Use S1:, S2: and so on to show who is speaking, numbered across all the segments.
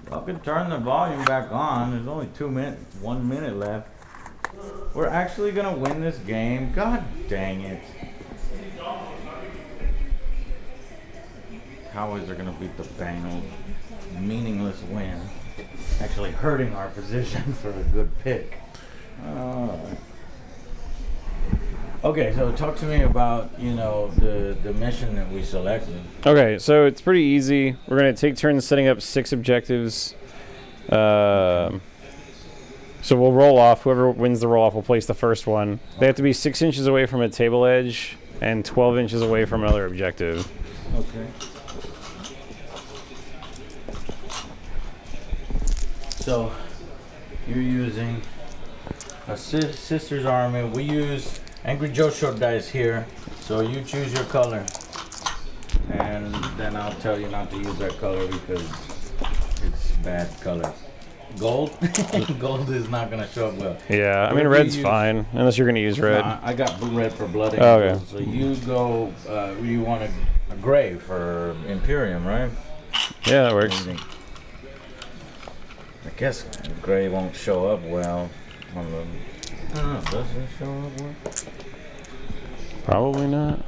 S1: Fucking turn the volume back on. There's only 1 minute left. We're actually gonna win this game. God dang it. Cowboys are gonna beat the Bengals. Meaningless win. Actually hurting our position for a good pick. Okay, so talk to me about, the mission that we selected.
S2: Okay, so it's pretty easy. We're going to take turns setting up 6 objectives. So we'll roll off. Whoever wins the roll off will place the first one. They have to be 6 inches away from a table edge and 12 inches away from another objective.
S1: Okay. So you're using a sister's army. We use Angry Joe short dice here, so you choose your color, and then I'll tell you not to use that color because it's bad color. Gold? Gold is not gonna show up well.
S2: Yeah, I mean red's fine, unless you're gonna use red.
S1: I got red for blood.
S2: Oh, okay.
S1: So you go. You want a gray for Imperium, right?
S2: Yeah, that works.
S1: I guess gray won't show up well on the. I don't know, does it show up well?
S2: Probably not.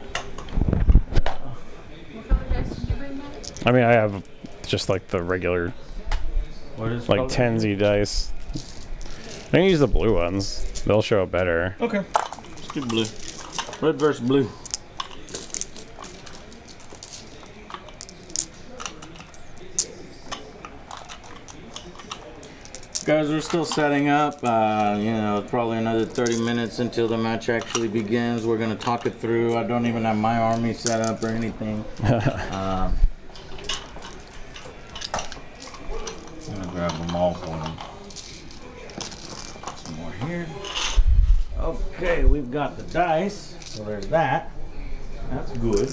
S3: What color dice did you bring back?
S2: I mean, I have just like the regular,
S1: What is
S2: like
S1: color?
S2: 10Z dice. I can use the blue ones. They'll show up better.
S1: Okay, let's do blue. Red versus blue. Guys, we're still setting up. Probably another 30 minutes until the match actually begins. We're gonna talk it through. I don't even have my army set up or anything. I'm gonna grab them all for them. Some more here. Okay, we've got the dice. So there's that. That's good.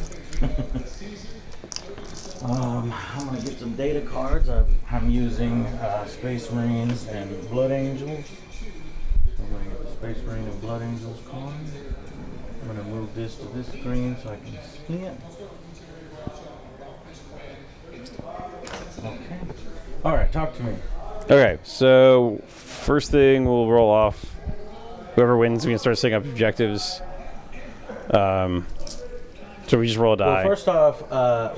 S1: I'm gonna get some data cards. I'm using Space Marines and Blood Angels. So I'm gonna get the Space Marine and Blood Angels card. I'm gonna move this to this screen so I can see it. Okay. All right, talk to me.
S2: Okay, so first thing we'll roll off. Whoever wins, we can start setting up objectives. So we just roll a die.
S1: Well, first off,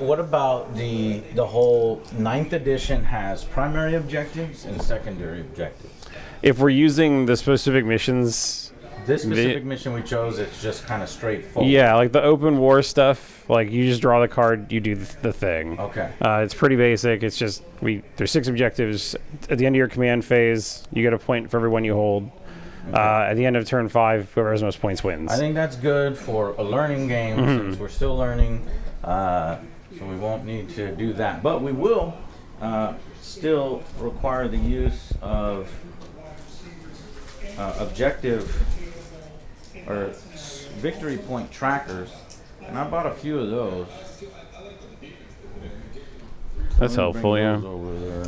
S1: what about the whole 9th edition has primary objectives and secondary objectives?
S2: If we're using the specific missions,
S1: This specific mission we chose, it's just kind of straightforward.
S2: yeah, like the open war stuff, like you just draw the card, you do the thing.
S1: Okay.
S2: It's pretty basic. It's just there's 6 objectives. At the end of your command phase, you get a point for every one you hold. Okay. At the end of turn 5, whoever has most points wins.
S1: I think that's good for a learning game since we're still learning, so we won't need to do that. But we will still require the use of objective or victory point trackers, and I bought a few of those.
S2: That's helpful, yeah.
S1: Over there.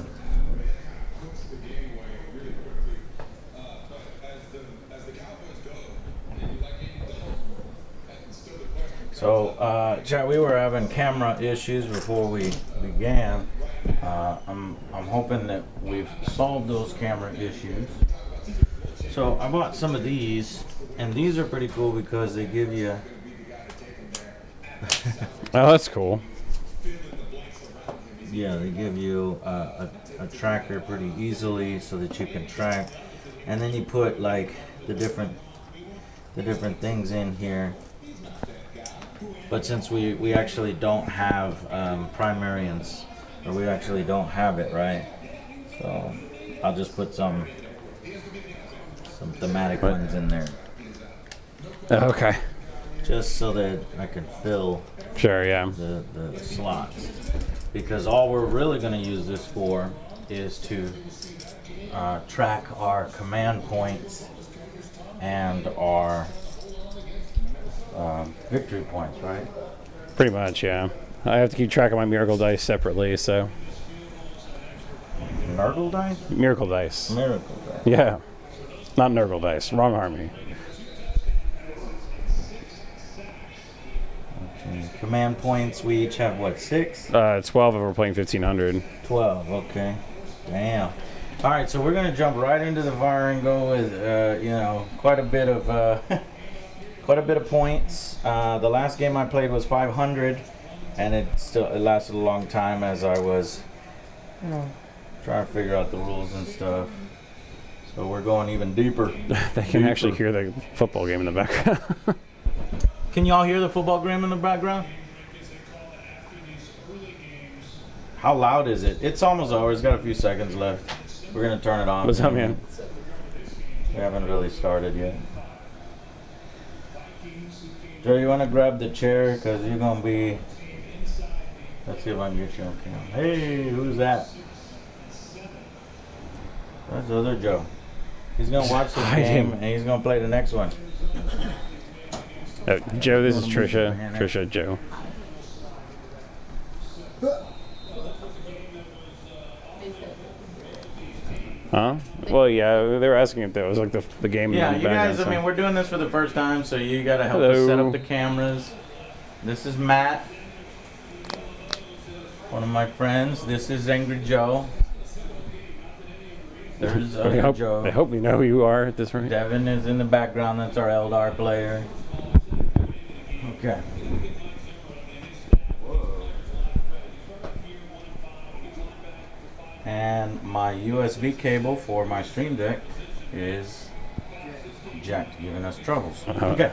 S1: So, chat, we were having camera issues before we began. I'm hoping that we've solved those camera issues. So I bought some of these, and these are pretty cool because they give you.
S2: Oh, that's cool.
S1: Yeah, they give you a tracker pretty easily so that you can track, and then you put like the different things in here. But since we actually don't have primarians, or we actually don't have it, right? So I'll just put some thematic ones in there.
S2: Okay.
S1: Just so that I can fill
S2: Sure, yeah.
S1: the slots. Because all we're really going to use this for is to track our command points and our victory points, right?
S2: Pretty much, yeah. I have to keep track of my miracle dice separately, so.
S1: Nurgle dice?
S2: Miracle dice.
S1: Miracle dice.
S2: Yeah. Not Nurgle dice. Wrong army.
S1: Okay. Command points, we each have what, 6?
S2: 12 if we're playing 1500.
S1: 12, okay. Damn. All right, so we're gonna jump right into the fire and go with, you know, quite a bit of points. The last game I played was 500, and it lasted a long time as I was, you know, trying to figure out the rules and stuff. So we're going even deeper.
S2: They can actually hear the football game in the background.
S1: Can y'all hear the football game in the background? How loud is it? It's almost over. It's got a few seconds left. We're gonna turn it off.
S2: What's up, man?
S1: We haven't really started yet. Joe, you wanna grab the chair? Cause you're gonna be... Let's see if I can get you on camera. Hey, who's that? That's the other Joe. He's gonna watch this game and he's gonna play the next one.
S2: Joe, this is Trisha. Trisha, Joe. Huh? Well, yeah, they were asking if that was like the game.
S1: Yeah,
S2: in the
S1: you guys,
S2: background,
S1: I mean, we're doing this for the first time, so you gotta help us set up the cameras. This is Matt, one of my friends. This is Angry Joe. There's Joe.
S2: I hope we know who you are at this rate.
S1: Devin is in the background. That's our Eldar player. Okay. And my USB cable for my Stream Deck is jacked, giving us troubles. Okay.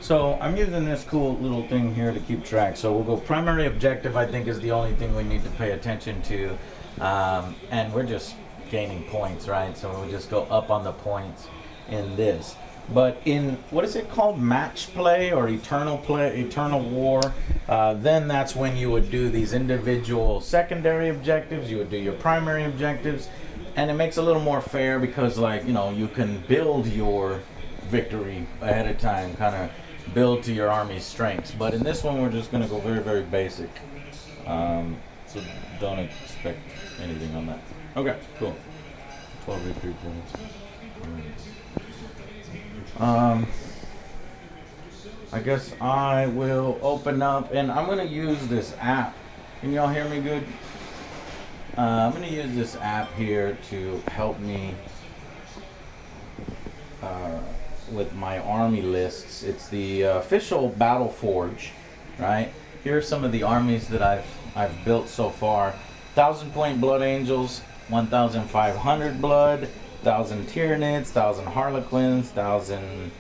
S1: So I'm using this cool little thing here to keep track. So we'll go primary objective, I think, is the only thing we need to pay attention to. And we're just gaining points, right? So we'll just go up on the points in this. But in, what is it called? Match play or eternal war. Then that's when you would do these individual secondary objectives. You would do your primary objectives. And it makes it a little more fair because, like, you know, you can build your victory ahead of time, kind of build to your army's strengths. But in this one, we're just going to go very, very basic. So don't expect anything on that. Okay, cool. 12 victory points. I guess I will open up, and I'm going to use this app. Can y'all hear me good? I'm going to use this app here to help me with my army lists. It's the official Battle Forge, right? Here are some of the armies that I've built so far. 1,000 point Blood Angels, 1,500 blood, 1,000 Tyranids, 1,000 Harlequins, 1,000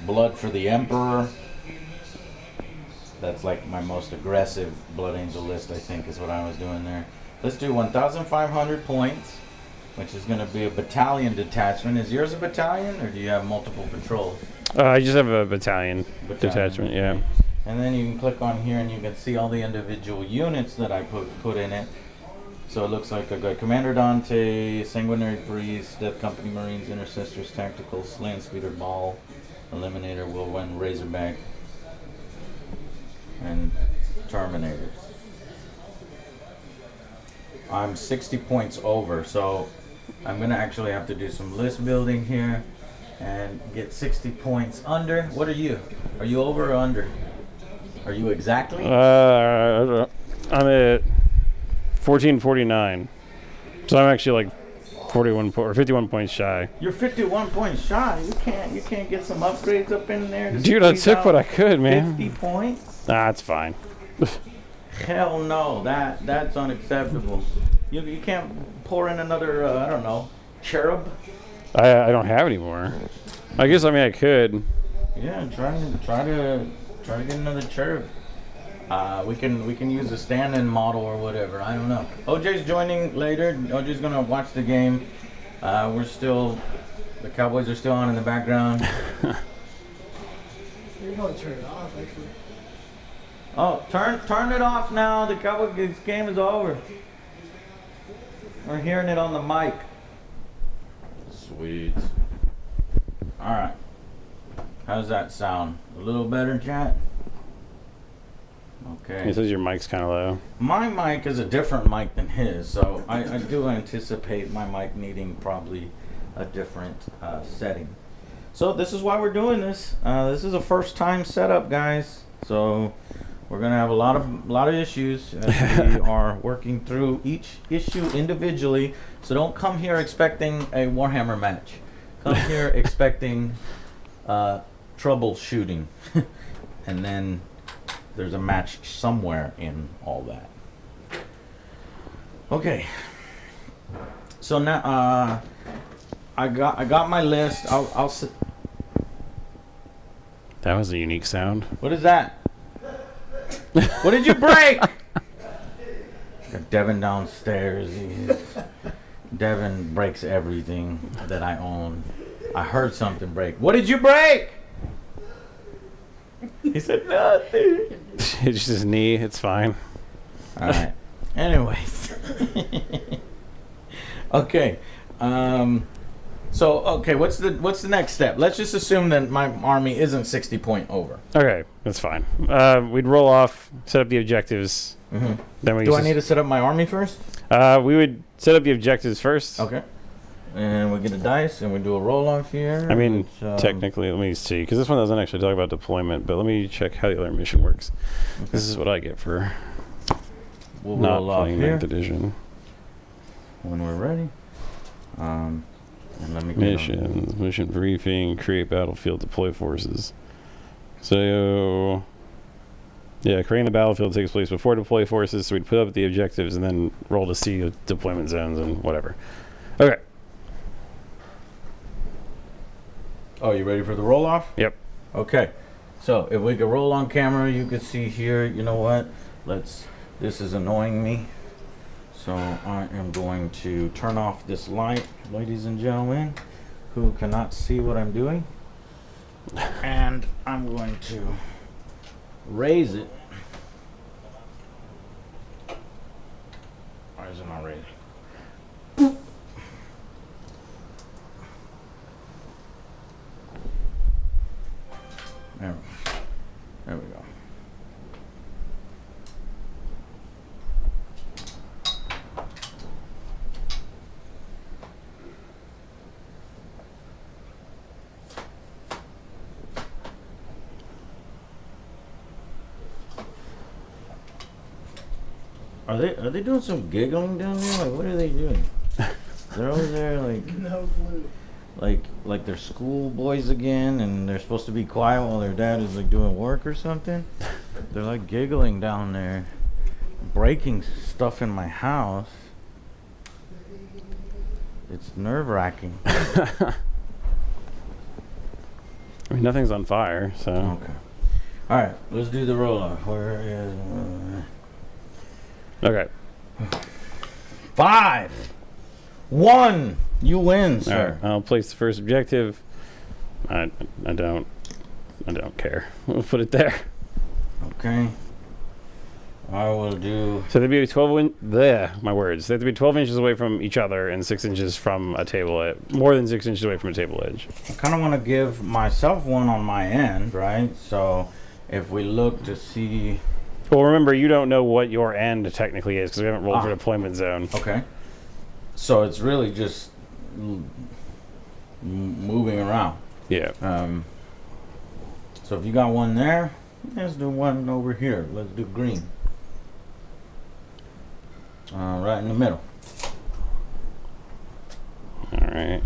S1: blood for the Emperor. That's like my most aggressive Blood Angel list, I think, is what I was doing there. Let's do 1,500 points, which is going to be a battalion detachment. Is yours a battalion, or do you have multiple patrols?
S2: I just have a battalion detachment, yeah.
S1: And then you can click on here, and you can see all the individual units that I put in it. So it looks like I got Commander Dante, Sanguinary Priest, Death Company Marines, Intercessors, Tacticals, Land Speeder, Ball, Eliminator, Whirlwind, Razorback, and Terminators. I'm 60 points over, so I'm going to actually have to do some list building here and get 60 points under. What are you? Are you over or under? Are you exactly?
S2: I'm at 1449. So I'm actually like 51 points shy.
S1: You're 51 points shy. You can't get some upgrades up in there.
S2: Dude, I took what I could, man.
S1: 50 points?
S2: Nah, it's fine.
S1: Hell no, that's unacceptable. You can't pour in another I don't know, cherub.
S2: I don't have any more. I guess I could.
S1: Yeah, try to get another cherub. We can use a stand-in model or whatever. I don't know. OJ's joining later. OJ's gonna watch the game. The Cowboys are still on in the background.
S4: You're going to turn it off, actually.
S1: Oh, turn it off now. The Cowboys game is over. We're hearing it on the mic. Sweet. All right. How's that sound? A little better, chat? Okay.
S2: He says your mic's kind of low.
S1: My mic is a different mic than his, so I do anticipate my mic needing probably a different setting. So this is why we're doing this. This is a first time setup, guys. So We're gonna have a lot of issues as we are working through each issue individually. So don't come here expecting a Warhammer match. Come here expecting troubleshooting, and then there's a match somewhere in all that. Okay. So now I got my list. I'll sit.
S2: That was a unique sound.
S1: What is that? What did you break? Got Devin downstairs. Devin breaks everything that I own. I heard something break. What did you break? He said nothing.
S2: It's just his knee. It's fine.
S1: All right. Anyways. Okay. So what's the next step? Let's just assume that my army isn't 60 point over.
S2: Okay, that's fine. We'd roll off, set up the objectives.
S1: Mm-hmm.
S2: Then we
S1: Do I need to set up my army first?
S2: We would set up the objectives first.
S1: Okay. And we get a dice and we do a roll off here.
S2: I mean,
S1: which,
S2: technically, let me see, because this one doesn't actually talk about deployment, but let me check how the other mission works.
S1: Okay.
S2: This is what I get for
S1: we'll
S2: not
S1: roll off
S2: playing
S1: here
S2: 9th edition.
S1: when we're ready. And let me get on.
S2: Mission briefing, create battlefield, deploy forces. So, yeah, creating the battlefield takes place before deploy forces, so we'd put up the objectives and then roll to see deployment zones and whatever. Okay.
S1: Oh, you ready for the roll off?
S2: Yep.
S1: Okay. So if we could roll on camera, you could see here. You know what? This is annoying me. So I am going to turn off this light, ladies and gentlemen, who cannot see what I'm doing. And I'm going to raise it. Why is it not raising? There we go. Are they doing some giggling down there? Like, what are they doing? They're over there like
S4: No clue.
S1: like they're schoolboys again, and they're supposed to be quiet while their dad is like doing work or something. They're like giggling down there, breaking stuff in my house. It's nerve-wracking.
S2: I mean, nothing's on fire, so.
S1: Okay. All right, let's do the roll-off. Where is?
S2: Okay.
S1: 5, 1. You win,
S2: All
S1: sir.
S2: right. I'll place the first objective. I don't care. We'll put it there.
S1: Okay. I will do.
S2: So they'd be 12 there. My words. They have to be 12 inches away from each other and 6 inches from a table edge. More than 6 inches away from a table edge.
S1: I kind of want to give myself one on my end, right? So if we look to see.
S2: Well, remember, you don't know what your end technically is because we haven't rolled for deployment zone.
S1: Okay. So it's really just moving around.
S2: Yeah.
S1: So if you got one there, let's do one over here. Let's do green. Right in the middle.
S2: All right.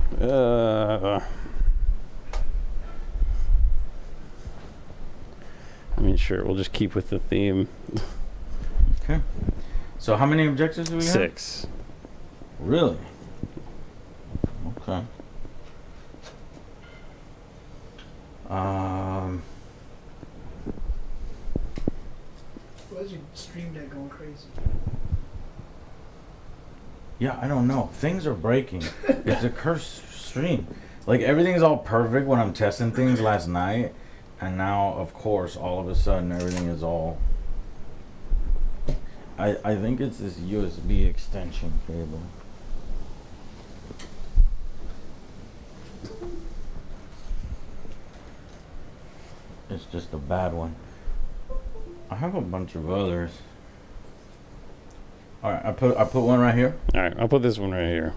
S2: I mean, sure. We'll just keep with the theme.
S1: Okay. So how many objectives do we have?
S2: 6.
S1: Really? Okay.
S4: Why is your stream deck going crazy?
S1: Yeah, I don't know. Things are breaking. It's a cursed stream. Like, everything's all perfect when I'm testing things last night. And now, of course, all of a sudden, everything is all... I think it's this USB extension cable. It's just a bad one. I have a bunch of others. All right, I put one right here.
S2: All right. I'll put this one right here.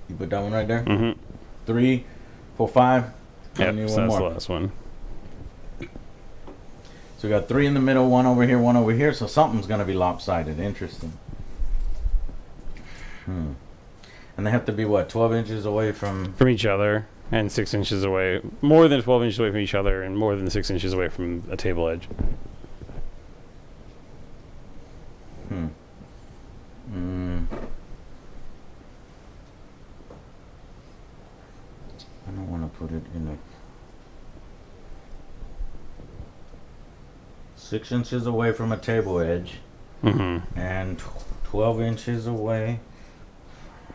S1: You put that one right there.
S2: Mm-hmm.
S1: 3, 4, 5. I
S2: Yep.
S1: need
S2: So
S1: one
S2: that's the
S1: more.
S2: last one.
S1: So we got 3 in the middle, 1 over here, 1 over here. So something's going to be lopsided. Interesting. And they have to be, what, 12 inches away from...
S2: From each other, and 6 inches away. More than 12 inches away from each other, and more than 6 inches away from a table edge.
S1: I don't want to put it in a... 6 inches away from a table edge. And 12 inches away.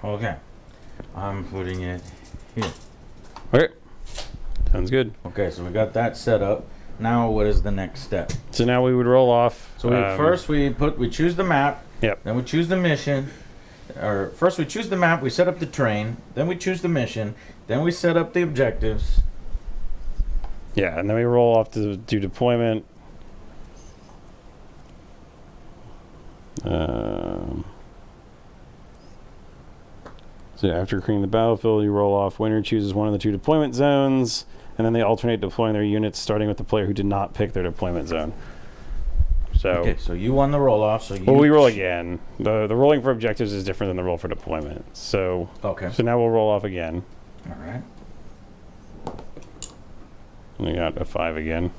S1: Okay. I'm putting it here.
S2: Okay. Sounds good.
S1: Okay, so we got that set up. Now what is the next step?
S2: So now we would roll off.
S1: So first we choose the map.
S2: Yep.
S1: Then we choose the mission. Or first we choose the map, we set up the terrain, then we choose the mission, then we set up the objectives.
S2: Yeah, and then we roll off to do deployment. So after creating the battlefield, you roll off. Winner chooses one of the 2 deployment zones, and then they alternate deploying their units, starting with the player who did not pick their deployment zone. So,
S1: Okay, so you won the roll off. So you.
S2: well, we roll again. The rolling for objectives is different than the roll for deployment. So,
S1: Okay.
S2: so now we'll roll off again.
S1: All right.
S2: We got a 5 again.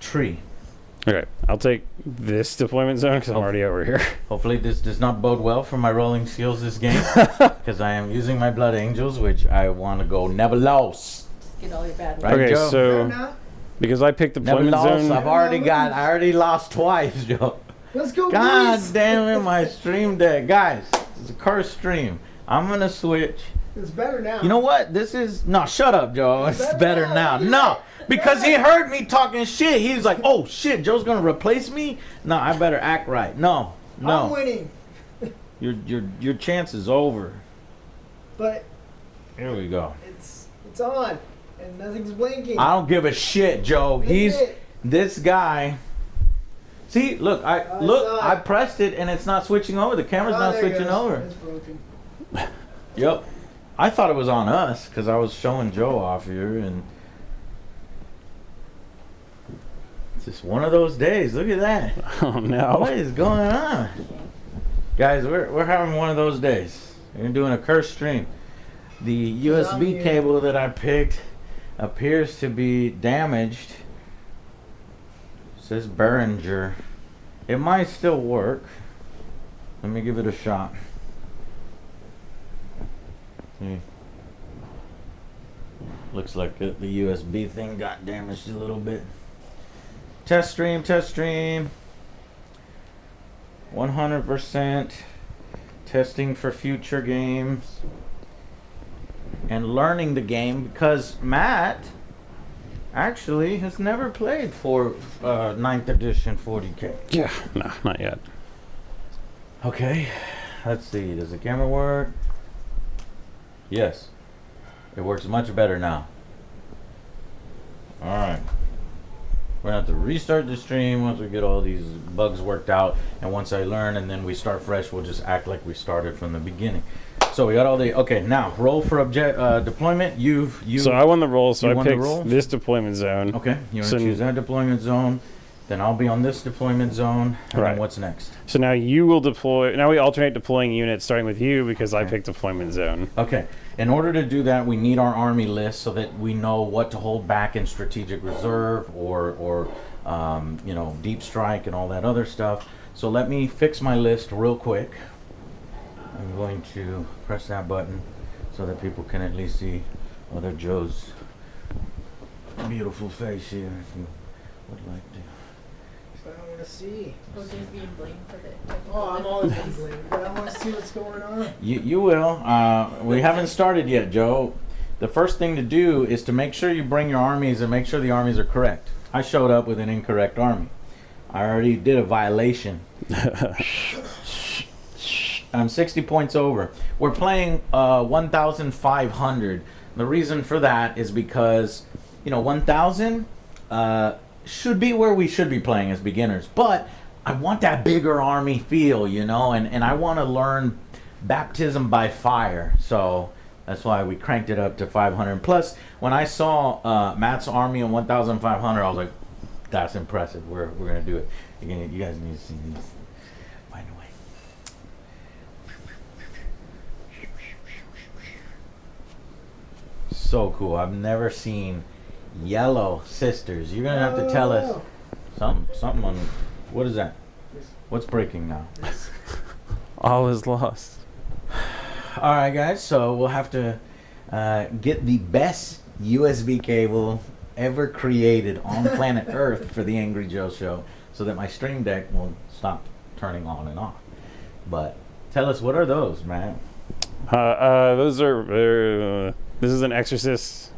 S1: Tree.
S2: Okay, I'll take this deployment zone because I'm already over here.
S1: Hopefully this does not bode well for my rolling skills this game, because I am using my blood angels, which I want to go never lost.
S3: Get all your bad
S1: Right,
S2: Okay,
S1: Joe?
S2: so because I picked
S1: Never
S2: deployment
S1: lost.
S2: zone.
S1: I already lost twice, Joe.
S4: Let's go,
S1: God
S4: boys.
S1: damn it, my stream deck, guys. It's a cursed stream. I'm gonna switch.
S4: It's better now.
S1: You know what? This is no. Shut up, Joe. It's better now. No, because he heard me talking shit. He was like, "Oh shit, Joe's gonna replace me." No, I better act right. No,
S4: I'm
S1: no.
S4: winning,
S1: Your chance is over.
S4: but
S1: Here we go.
S4: it's on, and nothing's blinking.
S1: I don't give a shit, Joe.
S4: Look
S1: He's
S4: at it.
S1: this guy. See, look,
S4: not.
S1: I pressed it and it's not switching over. The camera's
S4: Oh,
S1: not
S4: there it
S1: switching
S4: goes.
S1: over.
S4: It's broken.
S1: Yep. I thought it was on us because I was showing Joe off here, and it's just one of those days. Look at that.
S2: Oh no!
S1: What is going on? Guys, we're having one of those days. We're doing a cursed stream. The USB cable that I picked appears to be damaged. It says Behringer. It might still work. Let me give it a shot. Looks like the USB thing got damaged a little bit. Test stream, test stream. 100% testing for future games and learning the game, because Matt actually has never played for 9th edition 40K.
S2: Yeah, no, not yet.
S1: Okay, let's see. Does the camera work? Yes. It works much better now. Alright. We're going to have to restart the stream once we get all these bugs worked out. And once I learn and then we start fresh, we'll just act like we started from the beginning. So we got all the... Okay, now, roll for deployment.
S2: So I won the roll, so
S1: you
S2: I
S1: won the
S2: picked
S1: roll?
S2: this deployment zone.
S1: Okay, you want
S2: So
S1: to choose that deployment zone. Then I'll be on this deployment zone. And
S2: Right.
S1: then what's next?
S2: So now you will deploy. Now we alternate deploying units, starting with you because I
S1: Okay.
S2: picked deployment zone.
S1: Okay. In order to do that, we need our army list so that we know what to hold back in strategic reserve or you know, deep strike and all that other stuff. So let me fix my list real quick. I'm going to press that button so that people can at least see Other Joe's beautiful face here, if you would like to.
S4: I want to see.
S3: OJ's being blamed for the technical
S4: Oh, I'm always being
S3: difficulties.
S4: blamed, but I want to see what's going on.
S1: You will. We haven't started yet, Joe. The first thing to do is to make sure you bring your armies and make sure the armies are correct. I showed up with an incorrect army. I already did a violation. I'm 60 points over. We're playing 1,500. The reason for that is because, you know, 1,000 should be where we should be playing as beginners. But I want that bigger army feel, you know, and I want to learn baptism by fire. So That's why we cranked it up to 500. Plus, when I saw Matt's army on 1,500, I was like, "That's impressive. We're gonna do it." You guys need to see these. By the way. So cool. I've never seen yellow sisters. You're gonna have to tell us something on what is that? What's breaking now?
S2: All is lost.
S1: All right, guys. So we'll have to get the best USB cable ever created on planet Earth for the Angry Joe Show, so that my Stream Deck will stop turning on and off. But tell us, what are those, man?
S2: Those are. This is an Exorcist,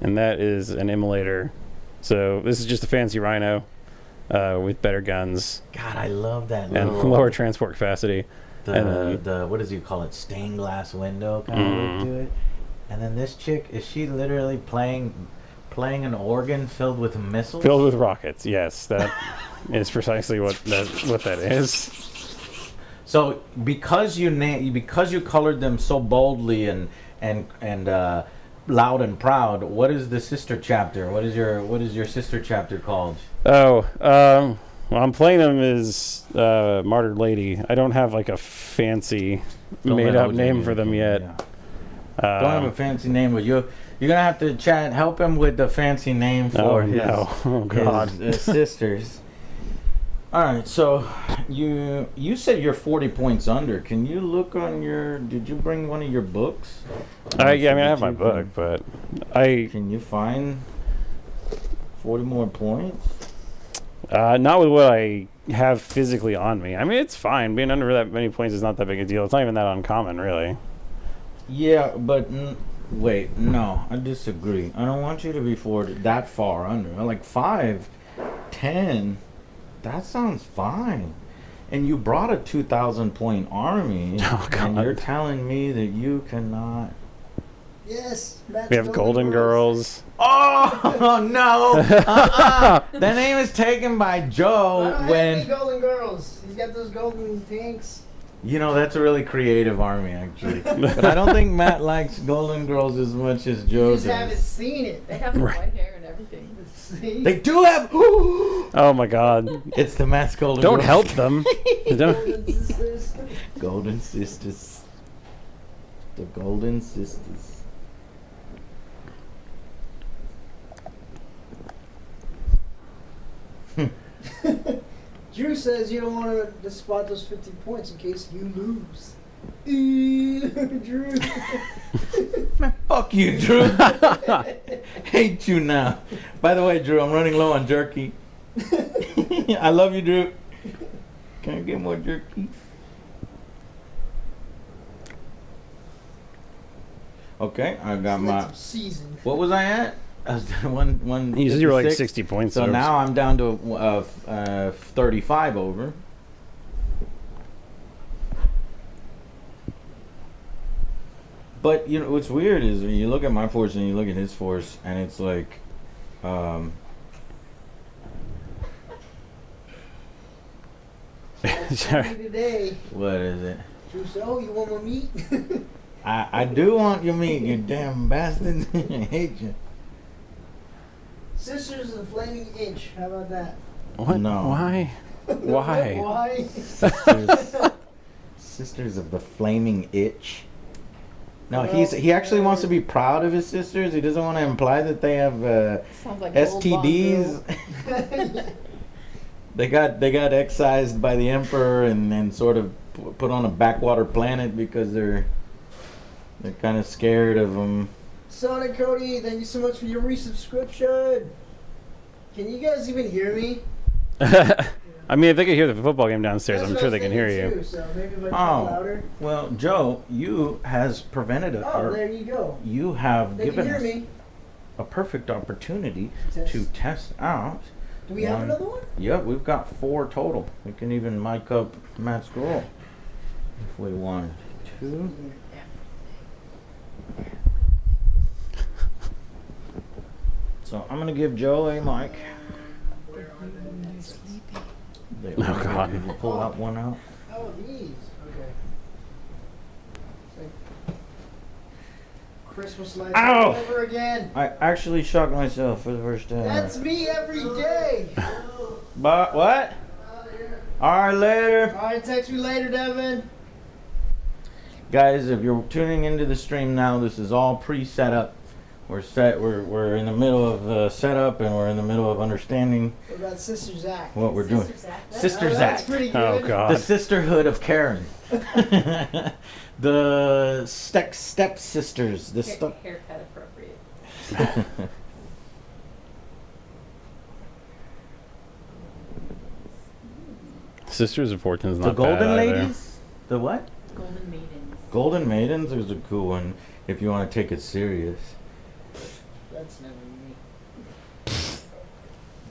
S2: and that is an Immolator. So this is just a fancy Rhino with better guns.
S1: God, I love that.
S2: And lower transport capacity.
S1: The what does he call it? Stained glass window kind of look to it. And then this chick, is she literally playing an organ filled with missiles?
S2: Filled with rockets. Yes, that is precisely what that is.
S1: So because you colored them so boldly and loud and proud, what is the sister chapter? What is your sister chapter called?
S2: Oh, well, I'm playing them as Martyred Lady. I don't have like a fancy made up name for them yet.
S1: Yeah. Don't have a fancy name, but you're gonna have to help him with the fancy name for his sisters. All right, so you said you're 40 points under. Can you look on did you bring one of your books?
S2: Yeah, I mean I have my book, but
S1: can you find 40 more points?
S2: Not with what I have physically on me. I mean, it's fine. Being under that many points is not that big a deal. It's not even that uncommon, really.
S1: Yeah, but wait, no, I disagree. I don't want you to be that far under. Like 5, 10. That sounds fine. And you brought a 2,000 point army, and you're telling me that you cannot.
S4: Yes.
S2: We have Golden Girls.
S1: Oh no! The name is taken by Joe.
S4: I don't have any Golden Girls. He's got those golden tanks.
S1: You know, that's a really creative army, actually. But I don't think Matt likes Golden Girls as much as Joe
S4: You
S1: does.
S4: just haven't seen it.
S3: They have the white hair and everything.
S4: See?
S1: They do have.
S2: Oh my God!
S1: It's the Matt's Golden
S2: Don't
S1: Girls.
S2: help them.
S4: Golden sisters.
S1: Golden Sisters. The Golden Sisters.
S4: Drew says you don't want to spot those 50 points in case you lose. Drew.
S1: Fuck you, Drew. Hate you now. By the way, Drew, I'm running low on jerky. I love you, Drew. Can I get more jerky? Okay, I got my.
S4: Season.
S1: What was I at? I was one.
S2: You said you were like 60 points.
S1: So now I'm down to 35 over. But you know what's weird is when you look at my force and you look at his force, and it's like,
S4: Today.
S1: what is it?
S4: Drew said, "Oh, you want more meat?"
S1: I do want your meat, you damn bastard. I hate you.
S4: Sisters of the Flaming Inch. How about that?
S2: What?
S1: No.
S2: Why? Why?
S4: Why?
S1: Sisters of the Flaming Itch. No, he actually wants to be proud of his sisters. He doesn't want to imply that they have
S3: Sounds like
S1: STDs. They got excised by the emperor and sort of put on a backwater planet because they're kind of scared of them.
S4: Sonic Cody, thank you so much for your resubscription. Can you guys even hear me?
S2: I mean, if they could hear the football game downstairs,
S4: That's
S2: I'm
S4: what
S2: sure
S4: I
S2: they
S4: was
S2: can hear
S4: thinking
S2: you.
S4: too, so maybe if I talk louder.
S1: Well, Joe, you has prevented
S4: Oh, there you go.
S1: you have
S4: They can
S1: given
S4: hear
S1: us
S4: me.
S1: a perfect opportunity
S4: Test.
S1: to test out.
S4: Do we have another one?
S1: Yep, we've got 4 total. We can even mic up Matt Scroll if we wanted to. So I'm gonna give Joe a mic.
S2: Oh, God.
S1: Did you pull that one out?
S4: Oh, these. Okay. Christmas lights
S1: Ow!
S4: all over again.
S1: I actually shocked myself for the first time.
S4: That's me every day.
S1: But what? Alright, later.
S4: All right, text me later, Devin.
S1: Guys, if you're tuning into the stream now, this is all pre-set up. We're in the middle of setup, and we're in the middle of understanding
S4: What about Sister Zach?
S1: what we're doing. Sister
S4: That's
S1: Zach.
S4: pretty
S2: Oh
S4: good.
S2: God.
S1: The sisterhood of Karen. The step sisters. The step.
S3: Haircut appropriate.
S2: Sisters of Fortune's
S1: The
S2: not
S1: Golden
S2: bad either.
S1: Ladies. The what?
S3: Golden Maidens.
S1: Golden Maidens is a cool one if you want to take it serious.
S4: That's never me.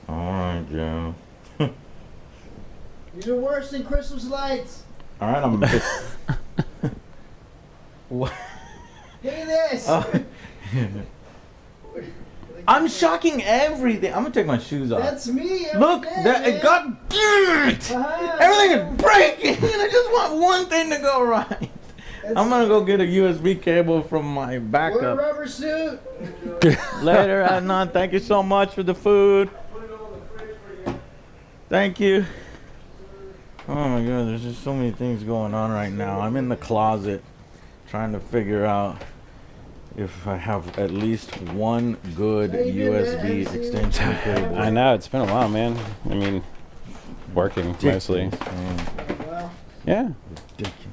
S1: Alright, Joe.
S4: These are worse than Christmas lights.
S1: Alright, I'm. What?
S4: Look at this.
S1: Oh. I'm shocking everything. I'm gonna take my shoes off.
S4: That's me. Every
S1: Look,
S4: day,
S1: that
S4: man.
S1: God damn it!
S4: Uh-huh.
S1: Everything is breaking, and I just want one thing to go right.
S4: That's
S1: I'm gonna go get a USB cable from my
S4: Wear a
S1: backup.
S4: rubber suit.
S1: Later, Adnan. Thank you so much for the food. Thank you. Oh my God, there's just so many things going on right now. I'm in the closet trying to figure out if I have at least one good
S4: How you doing,
S1: USB
S4: man?
S1: extension cable.
S2: I know, it's been a while, man. I mean, working mostly.
S1: Ridiculous, man.
S4: Well,
S2: Yeah.
S1: Ridiculous.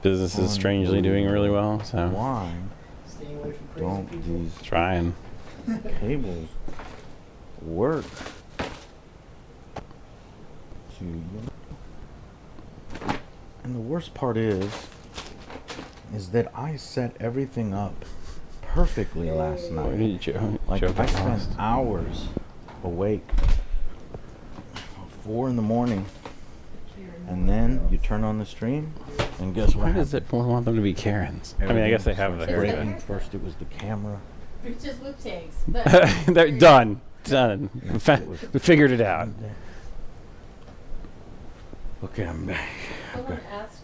S2: Business is strangely doing really well, so
S1: Why
S4: staying away from crazy
S1: don't
S4: people.
S1: these
S2: trying.
S1: cables work? And the worst part is that I set everything up perfectly last
S2: Where
S1: night.
S2: did Joe?
S1: Like
S2: Joe
S1: I
S2: get
S1: spent
S2: lost?
S1: hours awake, 4 in the morning, and then you turn on the stream, and guess what?
S2: Why does it want them to be Karens? I mean, I guess they have the
S1: Everything
S2: haircut.
S1: breaking. First, it was the camera.
S3: It's just lip tanks.
S2: They're done. Done. We figured it out.
S1: Okay, I'm back.
S3: Someone asked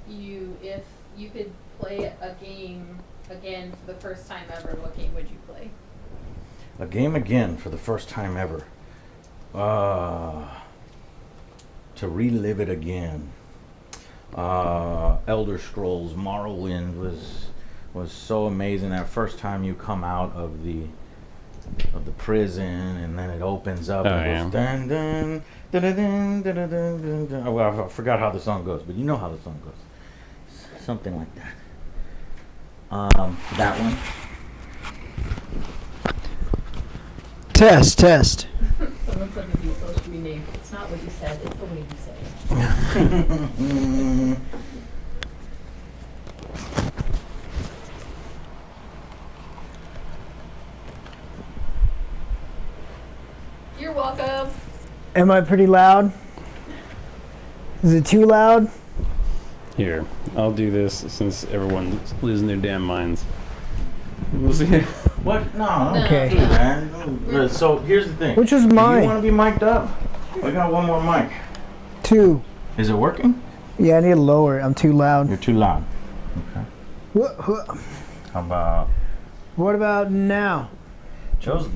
S3: you if you could play a game again for the first time ever. What game would you play?
S1: A game again for the first time ever. To relive it again. Elder Scrolls Morrowind was so amazing. That first time you come out of the prison, and then it opens up and goes dun dun dun dun dun dun dun dun dun. Oh, well, I forgot how the song goes, but you know how the song goes. Something like that. That one.
S4: Test.
S3: Someone said to be supposed to be named. It's not what you said. It's the way you say it. You're welcome.
S4: Am I pretty loud? Is it too loud?
S2: Here, I'll do this since everyone's losing their damn minds. We'll see.
S1: What? No.
S4: Okay.
S1: Dude, man. So here's the thing.
S4: Which is
S1: Do you
S4: mine?
S1: want to be mic'd up? We got one more mic.
S4: 2.
S1: Is it working?
S4: Yeah, I need to lower it. I'm too loud.
S1: You're too loud. Okay. How
S4: What about now?
S1: Joe's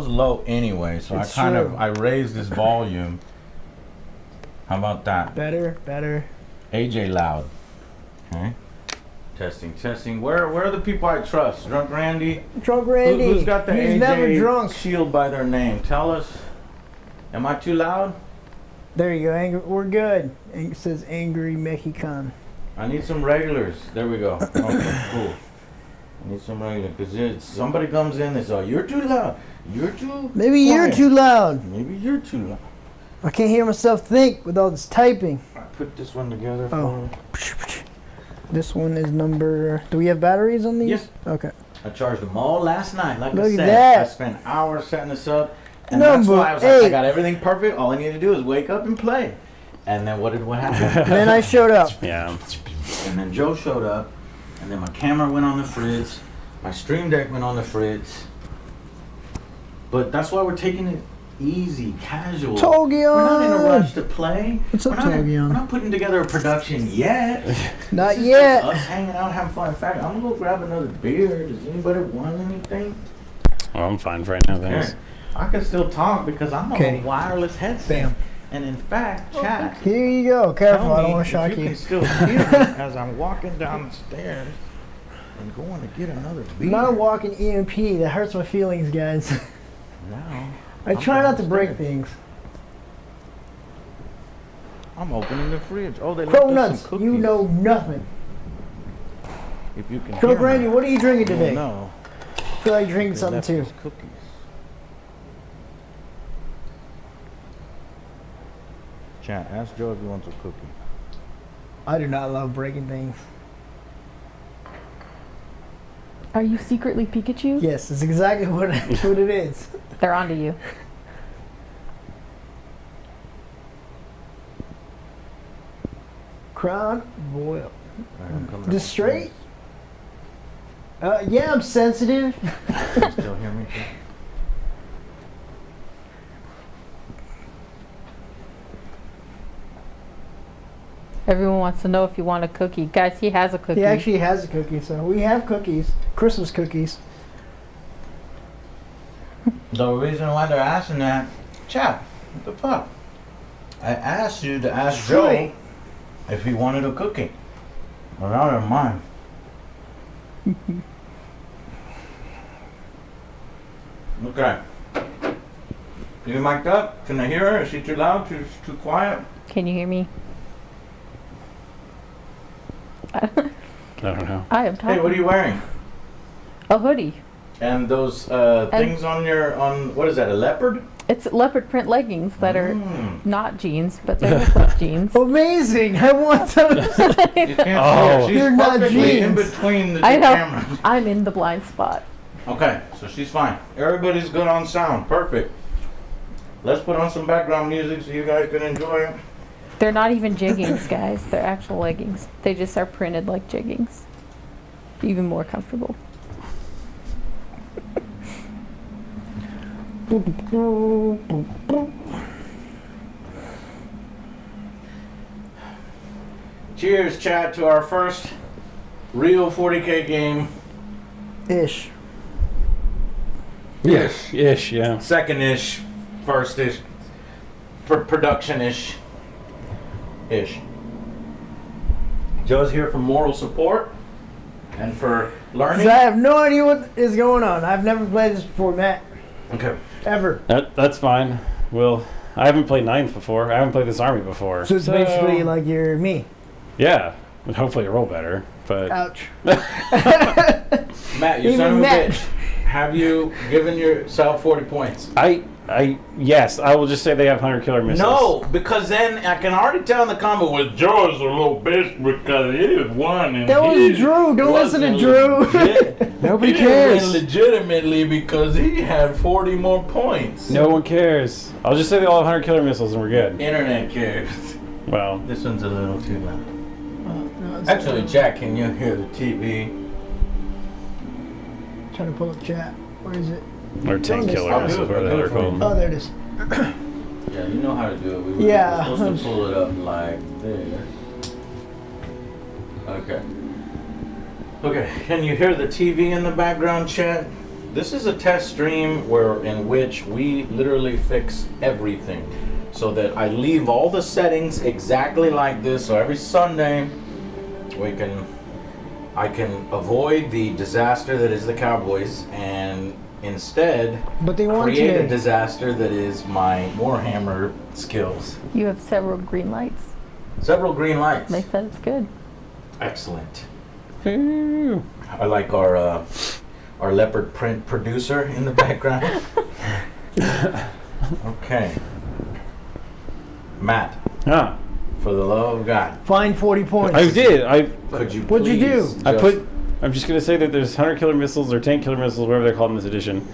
S1: low anyway, so
S4: It's
S1: I
S4: true.
S1: raised his volume. How about that?
S4: Better.
S1: AJ loud. Okay. Testing. Where are the people I trust? Drunk Randy?
S4: Drunk Randy.
S1: Who's got the
S4: He's
S1: AJ
S4: never drunk.
S1: shield by their name? Tell us. Am I too loud?
S4: There you go. Angry. We're good. It says Angry Mexican.
S1: I need some regulars. There we go. Okay, cool. I need some regulars. Because somebody comes in, they say, oh, you're too loud. You're too
S4: Maybe you're
S1: quiet.
S4: too loud.
S1: Maybe you're too loud.
S4: I can't hear myself think with all this typing.
S1: I put this one together
S4: Oh.
S1: for me.
S4: This one is number. Do we have batteries on these?
S1: Yes.
S4: Okay.
S1: I charged them all last night. Like I
S4: Look at
S1: said,
S4: that.
S1: I spent hours setting this up. And
S4: Number
S1: that's why I was like, I
S4: 8.
S1: got everything perfect. All I need to do is wake up and play. And then what happened?
S4: Then I showed up.
S2: Yeah.
S1: And then Joe showed up. And then my camera went on the fridge. My stream deck went on the fridge. But that's why we're taking it easy, casual.
S4: Togion!
S1: We're not in a rush to play.
S4: What's up,
S1: We're
S4: Togion?
S1: not putting together a production yet.
S4: Not
S1: This is
S4: yet.
S1: just us hanging out, having fun. In fact, I'm gonna go grab another beer. Does anybody want anything?
S2: Oh, I'm fine for right now, thanks.
S1: Here. I can still talk because I'm on
S4: Okay.
S1: a wireless headset.
S4: Bam.
S1: And in fact, chat.
S4: Here you go. Careful,
S1: Tell
S4: I don't
S1: me
S4: want to shock
S1: if you
S4: you.
S1: can still hear me as I'm walking down the stairs and going to get another beer.
S4: Not a walking EMP. That hurts my feelings, guys.
S1: Now,
S4: I
S1: I'm
S4: try not to break
S1: downstairs.
S4: things.
S1: I'm opening the fridge. Oh, they
S4: Crow
S1: left us
S4: nuts,
S1: some cookies.
S4: you know nothing.
S1: If you can
S4: Crow
S1: hear
S4: Granny,
S1: me,
S4: what are you drinking
S1: you'll
S4: today?
S1: know
S4: I feel like drinking
S1: they
S4: something
S1: left
S4: too.
S1: us cookies. Chat, ask Joe if he wants a cookie.
S4: I do not love breaking things.
S5: Are you secretly Pikachu?
S4: Yes, it's exactly what it is.
S5: They're onto you.
S4: Crown boil.
S1: All right, I'm coming
S4: Just
S1: up.
S4: straight? Yeah, I'm sensitive.
S1: Can you still hear me? Chat?
S5: Everyone wants to know if you want a cookie. Guys, he has a cookie.
S4: He actually has a cookie, so we have cookies. Christmas cookies.
S1: The reason why they're asking that, chat, what the fuck? I asked you to ask
S4: Straight.
S1: Joe if he wanted a cookie. Well, now they're mine. Okay. You mic'd up? Can I hear her? Is she too loud? Too quiet?
S5: Can you hear me?
S2: I don't know.
S5: I am talking.
S1: Hey, what are you wearing?
S5: A hoodie.
S1: And those things on what is that, a leopard?
S5: It's leopard print leggings that are
S1: Mm.
S5: not jeans, but they look like jeans.
S4: Amazing! I want those.
S1: You can't
S2: Oh.
S1: see her. She's
S4: You're not
S1: perfectly in
S4: jeans.
S1: between the
S5: I
S1: two
S5: know.
S1: cameras.
S5: I'm in the blind spot.
S1: Okay, so she's fine. Everybody's good on sound. Perfect. Let's put on some background music so you guys can enjoy it.
S5: They're not even jeggings, guys. They're actual leggings. They just are printed like jeggings. Even more comfortable.
S1: Cheers, chat, to our first real 40K game.
S4: Ish.
S2: Ish, yeah.
S1: Second-ish, first-ish, production-ish. Ish. Joe's here for moral support and for
S4: 'Cause
S1: learning.
S4: I have no idea what is going on. I've never played this before, Matt.
S1: Okay.
S4: Ever.
S2: That's fine. Well, I haven't played Ninth before. I haven't played this army before.
S4: So it's basically like you're me.
S2: Yeah. And hopefully you roll better. But
S4: Ouch.
S1: Matt, you
S4: Even
S1: son of a
S4: Matt.
S1: bitch. Have you given yourself 40 points?
S2: yes, I will just say they have 100 killer missiles.
S1: No, because then I can already tell in the comment, well, Joe's a little bitch because he is one. And
S4: That was
S1: he
S4: Drew. Don't listen to
S1: wasn't
S4: Drew.
S1: legit.
S2: Nobody
S1: He didn't
S2: cares.
S1: win legitimately because he had 40 more points.
S2: No one cares. I'll just say they all have 100 killer missiles and we're good.
S1: Internet cares.
S2: Well,
S1: This one's a little too loud. Actually, Jack, can you hear the TV?
S4: Trying to pull up chat. Where is it?
S2: or tank killer
S1: I'll do
S2: missiles,
S1: it.
S2: whatever
S1: I'll do
S2: they're
S1: it for you.
S2: called.
S4: Oh, there it is.
S1: Yeah, you know how to do it. We were
S4: Yeah.
S1: supposed to pull it up like this. Okay. Okay, can you hear the TV in the background, chat? This is a test stream in which we literally fix everything. So that I leave all the settings exactly like this. So every Sunday, I can avoid the disaster that is the Cowboys and instead
S4: But they want
S1: create a
S4: today.
S1: disaster that is my Warhammer skills.
S5: You have several green lights.
S1: Several green lights.
S5: They said it's good.
S1: Excellent.
S2: Ooh.
S1: I like our leopard print producer in the background. Okay. Matt,
S2: Ah,
S1: for the love of God,
S4: Find 40 points.
S2: I did.
S1: could you
S4: What'd you do?
S1: please
S2: I'm just gonna say that there's 100 killer missiles or tank killer missiles, whatever they're called in this edition,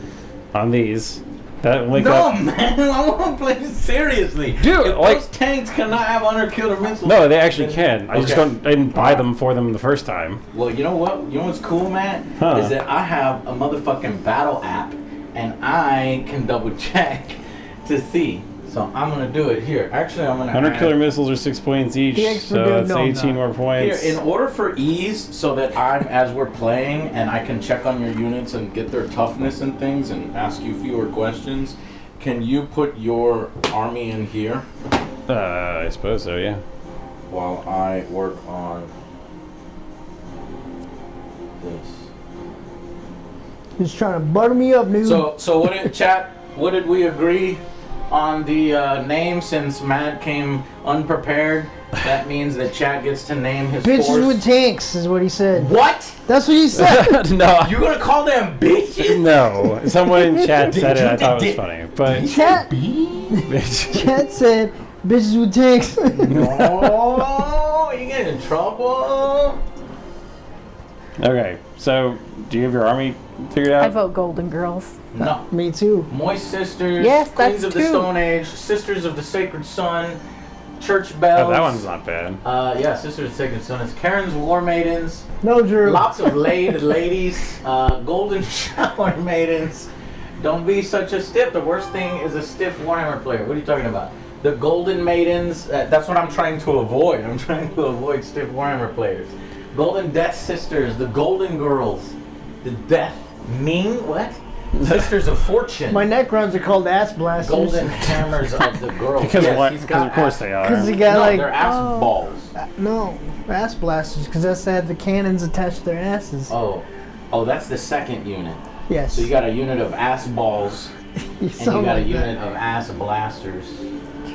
S2: on these. That link
S1: No,
S2: up.
S1: man, I want to play this seriously.
S2: Dude,
S1: if
S2: like-
S1: those tanks cannot have 100 killer missiles.
S2: No, they actually can. I just
S1: Okay.
S2: I didn't buy them for them the first time.
S1: Well, you know what? You know what's cool, Matt?
S2: Huh.
S1: Is that I have a motherfucking battle app, and I can double check to see. So I'm gonna do it here. Actually, I'm gonna
S2: 100
S1: add-
S2: killer missiles are 6 points each,
S4: The extra
S2: so
S4: dude,
S2: that's
S4: no, I'm
S2: 18
S4: not.
S2: more points.
S1: Here, in order for ease, so that I'm, as we're playing, and I can check on your units and get their toughness and things and ask you fewer questions, can you put your army in here
S2: I suppose so, yeah.
S1: while I work on this?
S4: He's trying to butter me up, dude.
S1: So what did chat? What did we agree on the name? Since Matt came unprepared, that means that chat gets to name his
S4: Bitches
S1: force.
S4: with tanks is what he said.
S1: What?
S4: That's what he said.
S2: No,
S1: You gonna call them bitches?
S2: no. Someone in chat said it. I thought it was funny, but
S4: Chat, chat said bitches with tanks.
S1: No, you get in trouble.
S2: okay. So, do you have your army figured
S5: I
S2: out?
S5: vote Golden Girls.
S1: No.
S4: Me too.
S1: Moist Sisters,
S5: Yes,
S1: Queens
S5: that's
S1: of the
S5: two.
S1: Stone Age, Sisters of the Sacred Sun, Church Bells.
S2: Oh, that one's not bad.
S1: Yeah, Sisters of the Sacred Sun. It's Karen's War Maidens.
S4: No, Drew.
S1: Lots of ladies, golden shower maidens. Don't be such a stiff. The worst thing is a stiff Warhammer player. What are you talking about? The golden maidens. That's what I'm trying to avoid. I'm trying to avoid stiff Warhammer players. Golden Death Sisters. The Golden Girls. The Death Ming. What? Sisters of Fortune.
S4: My neck runs are called ass blasters.
S1: Golden Hammers of the Girls.
S2: Because
S1: Yes,
S2: what?
S1: he's
S2: Because
S1: got
S2: of course
S1: ass-
S2: they are.
S4: Because he got
S1: No,
S4: like
S1: they're ass
S5: Oh.
S1: balls.
S4: no ass blasters. Because that's had the cannons attached to their asses.
S1: Oh, that's the second unit.
S4: Yes.
S1: So you got a unit of ass balls.
S4: You
S1: And you
S4: sound
S1: got a
S4: like
S1: unit
S4: that.
S1: of ass blasters.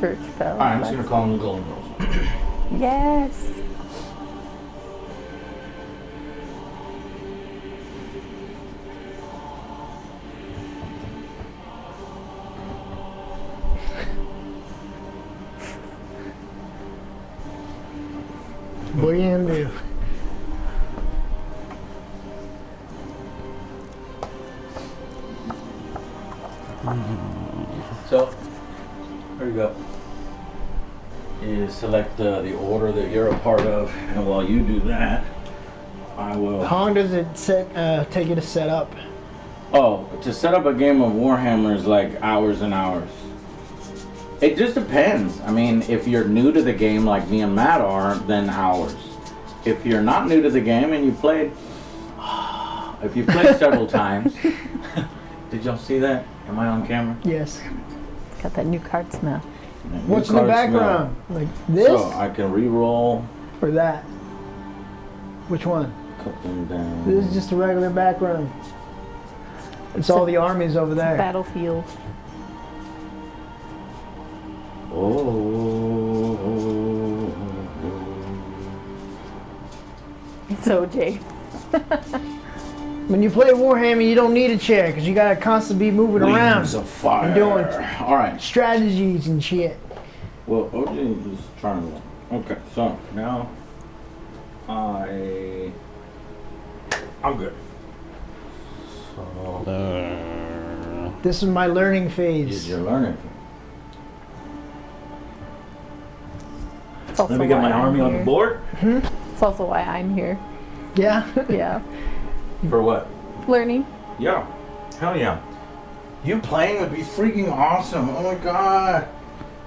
S5: Church bells.
S1: Alright, I'm just gonna call them the Golden Girls.
S5: Yes.
S4: What are you gonna do?
S1: So, there you go. You select the order that you're a part of, and while you do that, I will.
S4: How long does it take you to set up?
S1: Oh, to set up a game of Warhammer is like hours and hours. It just depends. I mean, if you're new to the game like me and Matt are, then hours. If you're not new to the game and you've played, if you've played several times, did y'all see that? Am I on camera?
S4: Yes.
S5: Got that new card smell.
S4: What's in the
S1: New cards
S4: background? Like
S1: smell.
S4: this
S1: So I can re-roll,
S4: or that? Which one?
S1: cut them down.
S4: This is just a regular background. It's all the armies over there.
S5: Battlefield.
S1: Oh.
S5: It's OJ.
S4: When you play Warhammer, you don't need a chair because you gotta constantly be moving
S1: Wings
S4: around,
S1: of fire.
S4: and doing-
S1: All right.
S4: strategies and shit.
S1: Well, OJ is trying to. Okay, so now I'm good. So
S4: This is my learning phase.
S1: you're learning.
S5: It's also
S1: Let me get
S5: why
S1: my
S5: I'm
S1: army on the
S5: here.
S1: board.
S5: It's also why I'm here.
S4: Yeah.
S5: Yeah.
S1: For what?
S5: Learning.
S1: Yeah. Hell yeah. You playing would be freaking awesome. Oh my god.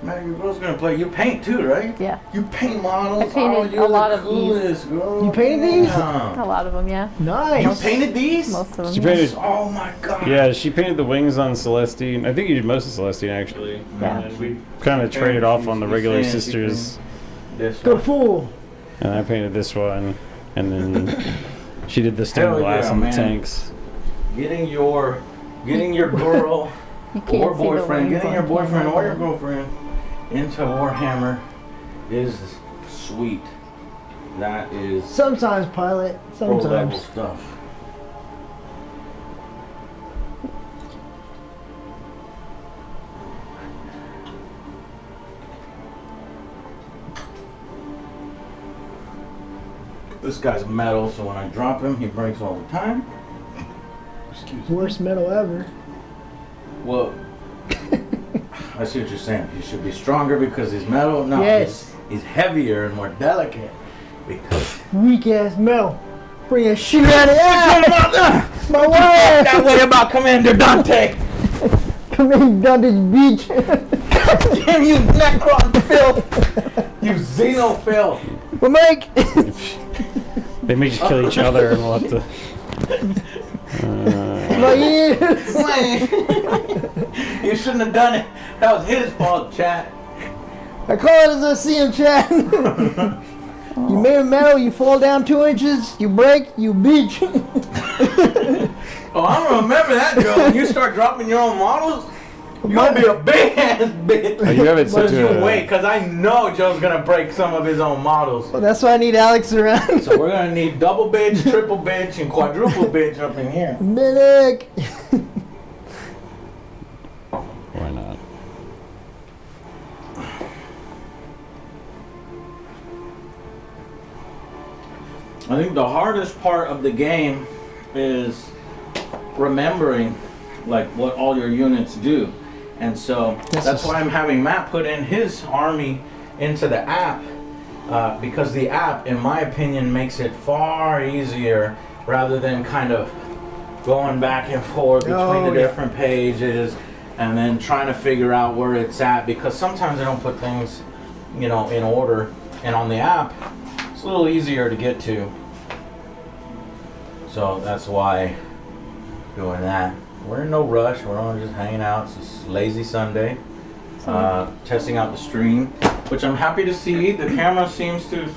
S1: Man, your girl's gonna play. You paint too, right?
S5: Yeah.
S1: You paint models.
S5: I painted
S1: you're
S5: a lot
S1: the
S5: of these.
S1: coolest, girl.
S4: You painted these?
S1: Damn.
S5: A lot of them, yeah.
S4: Nice.
S1: You painted these?
S5: Most of them.
S2: She
S5: yeah.
S2: painted.
S1: Oh my god.
S2: Yeah, she painted the wings on Celestine. I think you did most of Celestine actually.
S5: Yeah.
S2: And we kind of traded off on the regular
S1: She's
S2: sisters,
S1: This
S4: Go
S1: one.
S4: fool.
S2: and I painted this one, and then she did the
S1: Hell
S2: stained glass
S1: yeah,
S2: on the
S1: man.
S2: tanks.
S1: Getting your girl
S5: You can't
S1: or
S5: see the
S1: boyfriend,
S5: wings
S1: getting your
S5: on
S1: boyfriend
S5: camera,
S1: or your
S5: but-
S1: girlfriend into Warhammer is sweet. That is
S4: Sometimes, pilot.
S1: pro level
S4: Sometimes.
S1: stuff. This guy's metal, so when I drop him, he breaks all the time. Excuse me.
S4: Worst metal ever.
S1: Well, I see what you're saying. He should be stronger because he's metal. No,
S4: Yes.
S1: he's heavier and more delicate because
S4: Weak ass metal. Bring a shit out of here. My wife.
S1: that way about Commander Dante.
S4: Make done this beach.
S1: Damn you, Necron filth! You Xeno filth!
S4: Well, Mike.
S2: They may just kill each other and we'll have to.
S4: My ears.
S1: You shouldn't have done it. That was his fault, chat.
S4: I call it as I see him, Chad. You made of metal, you fall down 2 inches, you break, you beach.
S1: Oh, I remember that, Joe. When you start dropping your own models, you're gonna be a big ass bitch.
S2: Oh, you have it set
S1: But you
S2: to
S1: wait, because I know Joe's gonna break some of his own models.
S4: Well, that's why I need Alex around.
S1: So we're gonna need double bitch, triple bitch, and quadruple bitch up in here.
S4: Medic.
S2: Why not?
S1: I think the hardest part of the game is remembering like what all your units do. And so that's why I'm having Matt put in his army into the app, because the app, in my opinion, makes it far easier rather than kind of going back and forth between the different pages and then trying to figure out where it's at, because sometimes I don't put things, you know, in order. And on the app, it's a little easier to get to. So that's why doing that. We're in no rush. We're only just hanging out. It's just lazy Sunday. Testing out the stream, which I'm happy to see. The camera seems to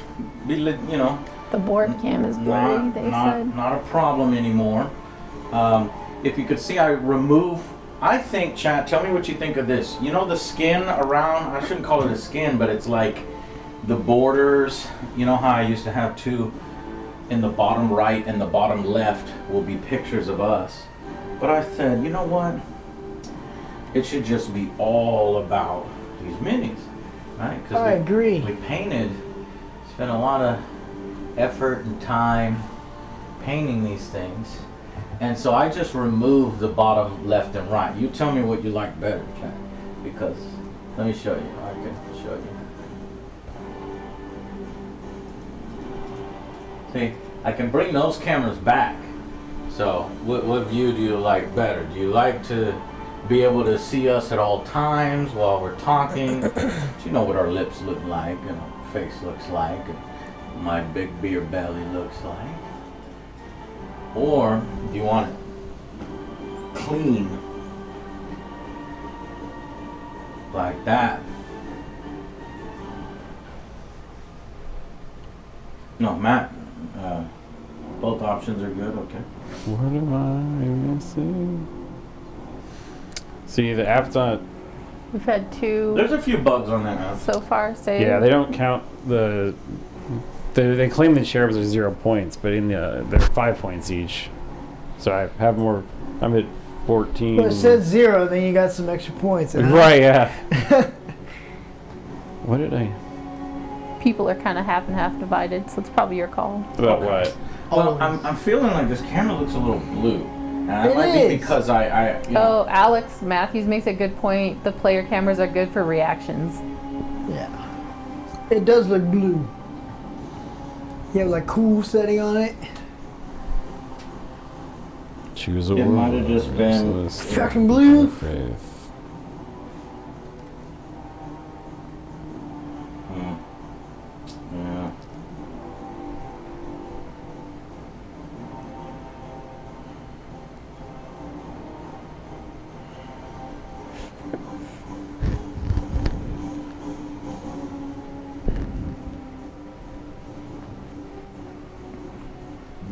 S1: be, you know,
S5: The board cam is blurry, they said.
S1: not a problem anymore. If you could see, I think, chat, tell me what you think of this. You know the skin around, I shouldn't call it a skin, but it's like the borders. You know how I used to have two in the bottom right and the bottom left will be pictures of us. But I said, you know what? It should just be all about these minis, right?
S4: I agree.
S1: We painted, spent a lot of effort and time painting these things. And so I just removed the bottom left and right. You tell me what you like better, Chad. Because, let me show you. I can show you. See, I can bring those cameras back. So, what view do you like better? Do you like to be able to see us at all times while we're talking? You know what our lips look like and our face looks like and my big beer belly looks like. Or do you want it clean like that? No, Matt, both options are good, okay.
S2: What am I missing? See, the app's not.
S5: We've had two
S1: There's a few bugs on that app.
S5: so far saved.
S2: Yeah, they don't count the. They claim the cherubs are 0 points, but in the they're 5 points each. So I have more. I'm at 14.
S4: Well, it says 0, then you got some extra points.
S2: Right, yeah. What did I?
S5: People are kind of half and half divided, so it's probably your call.
S2: About what?
S1: Well, I'm feeling like this camera looks a little blue. And that
S4: It
S1: might be
S4: is.
S1: because I you know,
S5: Oh, Alex Matthews makes a good point. The player cameras are good for reactions.
S4: Yeah. It does look blue. You have like cool setting on it.
S2: Choose a
S1: It
S2: word.
S1: might have just been-
S4: Fucking blue.
S2: Faith.
S1: yeah.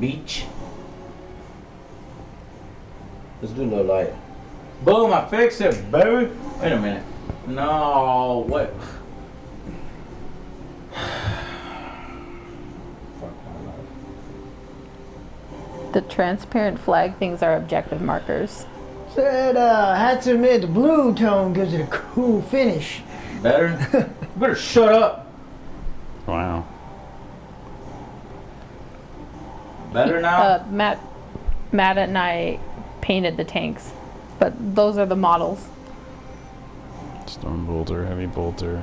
S1: Beach. Let's do a little light. Boom, I fixed it, baby. Wait a minute. No, what? Fuck my life.
S5: The transparent flag things are objective markers.
S4: Said, I had to admit the blue tone gives it a cool finish.
S1: Better? You better shut up.
S2: Wow.
S1: Better now?
S5: Matt and I painted the tanks, but those are the models.
S2: Stone bolter, heavy bolter.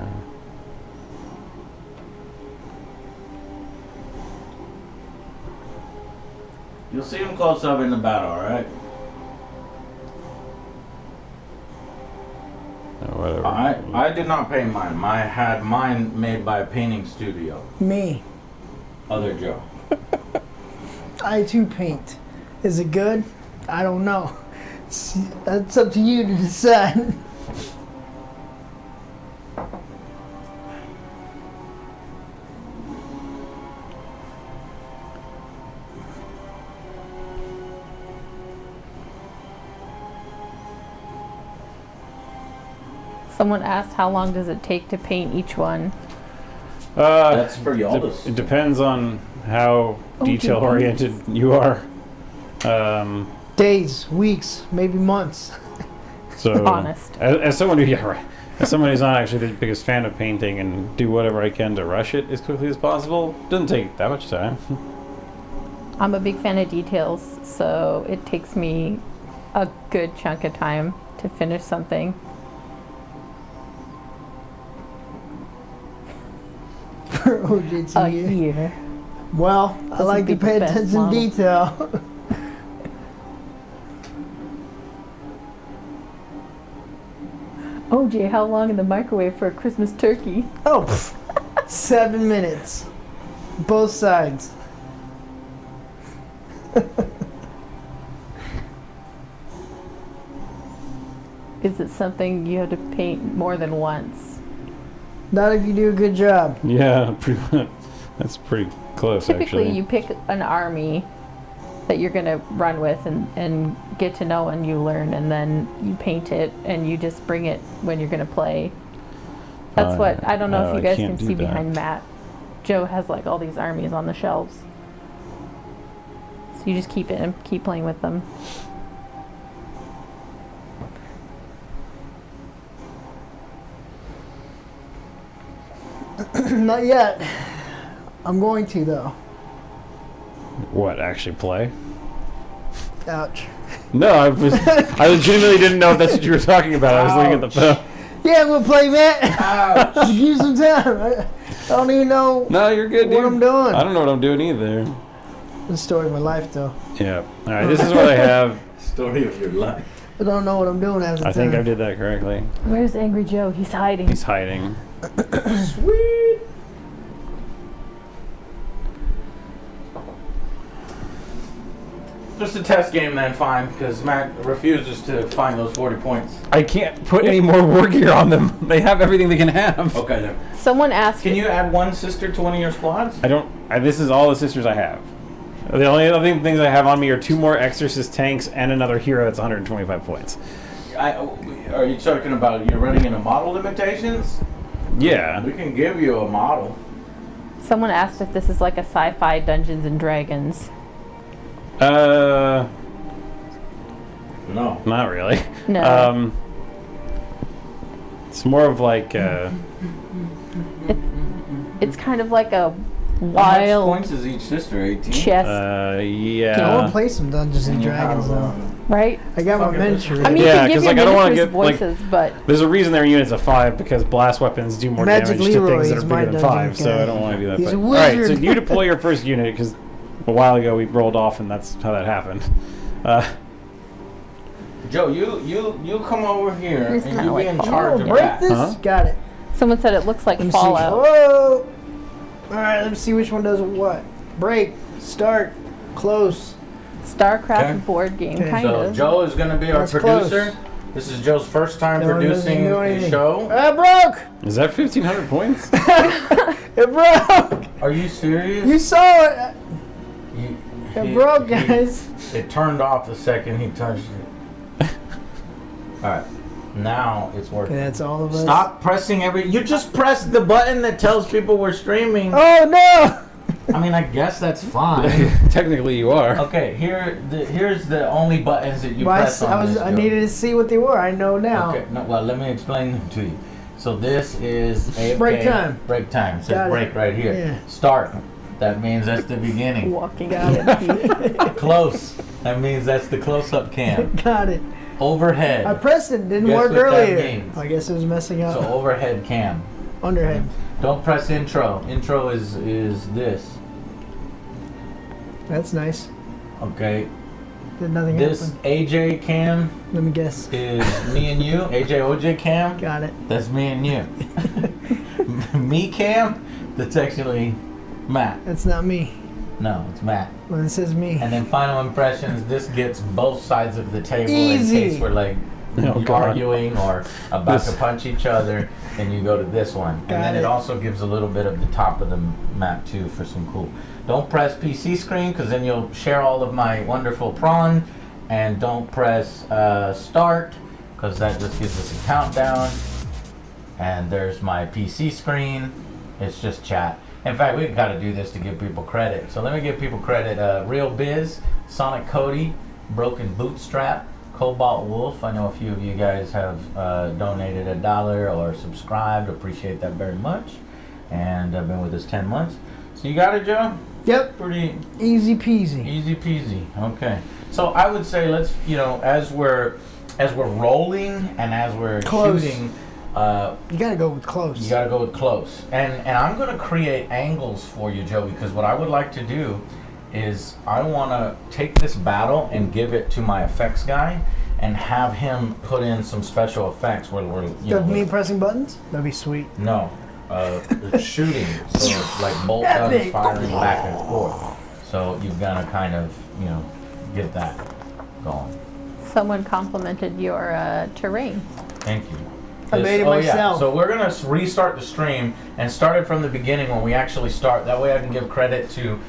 S1: You'll see him close up in the battle, alright?
S2: whatever.
S1: I did not paint mine. I had mine made by a painting studio.
S4: Me.
S1: Other Joe.
S4: I too paint. Is it good? I don't know. That's up to you to decide.
S5: Someone asked how long does it take to paint each one?
S1: That's for y'all.
S2: It depends on how detail oriented you are.
S4: Days, weeks, maybe months.
S2: So
S5: Honest.
S2: As someone who, yeah, right. As someone who's not actually the biggest fan of painting and do whatever I can to rush it as quickly as possible, doesn't take that much time.
S5: I'm a big fan of details, so it takes me a good chunk of time to finish something.
S4: For OJT.
S5: A year.
S4: Well, I
S5: Doesn't
S4: like to
S5: beat the
S4: pay
S5: best
S4: attention to
S5: model.
S4: detail.
S5: OJ, how long in the microwave for a Christmas turkey?
S4: Oh, 7 minutes. Both sides.
S5: Is it something you have to paint more than once?
S4: Not if you do a good job.
S2: Yeah, that's pretty close,
S5: Typically,
S2: actually.
S5: you pick an army that you're going to run with and get to know and you learn, and then you paint it and you just bring it when you're going to play. That's what, I don't know if you
S2: I
S5: guys
S2: can't
S5: can
S2: do
S5: see
S2: that.
S5: behind Matt. Joe has like all these armies on the shelves. So you just keep it and keep playing with them.
S4: Not yet. I'm going to, though.
S2: What, actually play?
S4: Ouch.
S2: No, I legitimately didn't know if that's what you were talking about. I was looking at the phone.
S4: Yeah, I'm going to play, Matt. Ouch. Just give you some time. I don't even know
S2: No, you're good, dude.
S4: what I'm doing.
S2: I don't know what I'm doing either.
S4: The story of my life, though.
S2: Yeah. All right, this is what I have.
S1: Story of your life.
S4: I don't know what I'm doing half the time.
S2: I think I did that correctly.
S5: Where's Angry Joe? He's hiding.
S2: He's hiding.
S1: Sweet. Just a test game then, fine, because Matt refuses to find those 40 points.
S2: I can't put any more war gear on them. They have everything they can have.
S1: Okay then.
S5: Someone asked.
S1: Can you add one sister to one of your squads?
S2: I don't. This is all the sisters I have. The only other things I have on me are 2 more Exorcist tanks and another hero that's 125 points.
S1: Are you talking about you're running into model limitations?
S2: Yeah.
S1: We can give you a model.
S5: Someone asked if this is like a sci-fi Dungeons and Dragons.
S1: No.
S2: Not really.
S5: No.
S2: It's more of like
S5: It's kind of like a
S1: How much
S5: wild
S1: points is each sister? 18?
S5: chess,
S4: I want
S2: yeah.
S4: to play some Dungeons and
S1: You
S4: Dragons,
S1: have,
S4: though.
S5: right?
S4: I got my
S1: Okay.
S4: miniature.
S5: I mean,
S2: Yeah,
S5: you can
S2: 'cause,
S5: give
S2: like,
S5: your
S2: I don't wanna
S5: miniatures
S2: get, like-
S5: voices, but
S2: There's a reason they're units of 5 because blast weapons do more
S4: Magic
S2: damage to
S4: Leroy
S2: things that
S4: is
S2: are
S4: my
S2: bigger than
S4: dungeon
S2: 5, so
S4: guy.
S2: I don't want to do that.
S4: He's a
S2: All right, so
S4: wizard.
S2: you deploy your first unit because a while ago we rolled off and that's how that happened.
S1: Joe, you come over here
S5: It's
S1: and
S5: kinda
S1: you be
S5: like
S1: in
S5: Fallout.
S1: charge
S4: Oh,
S1: of
S4: break
S1: that.
S4: this?
S2: Huh?
S4: Got it.
S5: someone said it looks like
S4: Let me see.
S5: Fallout.
S4: Whoa! Alright, let me see which one does what. Break. Start. Close.
S5: StarCraft
S1: Okay.
S5: board game,
S4: Okay.
S5: kind
S1: So
S5: of.
S1: Joe is going to be our
S4: That's
S1: producer.
S4: close.
S1: This is Joe's first time
S4: No one doesn't
S1: producing
S4: do
S1: a
S4: anything.
S1: show.
S4: I broke!
S2: Is that 1,500 points?
S4: It broke!
S1: Are you serious?
S4: You saw it!
S1: You-
S4: It broke, guys.
S1: It turned off the second he touched it. Alright, now it's working.
S4: Okay, that's all of us.
S1: Stop pressing you just pressed the button that tells people we're streaming.
S4: Oh no!
S1: I mean, I guess that's fine.
S2: Technically you are.
S1: Okay, here's the only buttons that you
S4: Well,
S1: press on this.
S4: I
S1: Joe.
S4: needed to see what they were. I know now.
S1: Okay, no, well, let me explain them to you. So this is AFK.
S4: Break time.
S1: Break time. It says
S4: Got it.
S1: break right here.
S4: Yeah.
S1: Start. That means that's the beginning.
S5: Walking out at
S1: Close. That means that's the close-up cam.
S4: Got it.
S1: Overhead.
S4: I pressed it. Didn't
S1: Guess
S4: work
S1: what that
S4: earlier.
S1: means?
S4: I guess it was messing up.
S1: So overhead cam.
S4: Underhead.
S1: Don't press intro. Intro is this.
S4: That's nice.
S1: Okay.
S4: Did nothing
S1: This
S4: happen?
S1: AJ cam
S4: Let me guess.
S1: is me and you. AJ OJ cam.
S4: Got it.
S1: That's me and you. Me cam. That's actually Matt.
S4: That's not me.
S1: No, it's Matt.
S4: Well, it says me.
S1: And then final impressions. This gets both sides of the table
S4: Easy.
S1: in case we're like
S2: Oh, God.
S1: arguing or about
S2: This-
S1: to punch each other. Then you go to this one,
S4: Got
S1: and then it
S4: it.
S1: also gives a little bit of the top of the map too for some cool. Don't press PC screen because then you'll share all of my wonderful prawn. And don't press start because that just gives us a countdown. And there's my PC screen. It's just chat. In fact, we've got to do this to give people credit. So let me give people credit. Real Biz, Sonic Cody, Broken Bootstrap, Cobalt Wolf. I know a few of you guys have donated $1 or subscribed. Appreciate that very much. And I've been with us 10 months. So you got it, Joe?
S4: Yep.
S1: Pretty
S4: Easy peasy.
S1: easy peasy. Okay. So I would say let's, as we're rolling and as we're
S4: Close.
S1: shooting,
S4: You gotta go with close.
S1: you got to go with close. And I'm going to create angles for you, Joe, because what I would like to do is I want to take this battle and give it to my effects guy and have him put in some special effects where we're,
S4: Of me pressing buttons? That'd be sweet.
S1: no, it's shooting. So it's like bolt guns
S4: Epic.
S1: firing back and forth. So you've got to kind of, get that going.
S5: Someone complimented your terrain.
S1: Thank you.
S4: I made it myself.
S1: So we're gonna restart the stream and start it from the beginning when we actually start. That way I can give credit to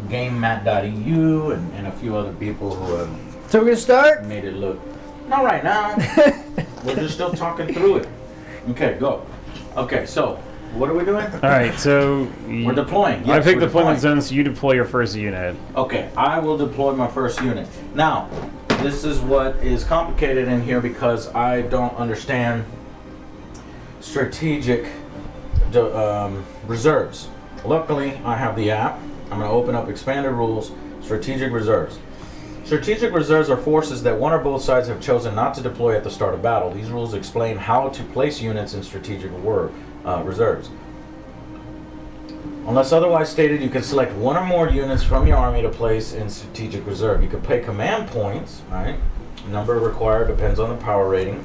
S1: GameMat.eu and a few other people who have
S4: So we're gonna start?
S1: made it look. Not right now. We're just still talking through it. Okay, go. Okay, so what are we doing?
S2: All right, so
S1: We're deploying.
S2: I
S1: Yes,
S2: picked
S1: we're
S2: deployment
S1: deploying.
S2: zones. So you deploy your first unit.
S1: Okay, I will deploy my first unit. Now, this is what is complicated in here because I don't understand strategic reserves. Luckily, I have the app. I'm going to open up expanded rules, strategic reserves. Strategic reserves are forces that one or both sides have chosen not to deploy at the start of battle. These rules explain how to place units in strategic reserves. Unless otherwise stated, you can select one or more units from your army to place in strategic reserve. You can pay command points, right? Number required depends on the power rating.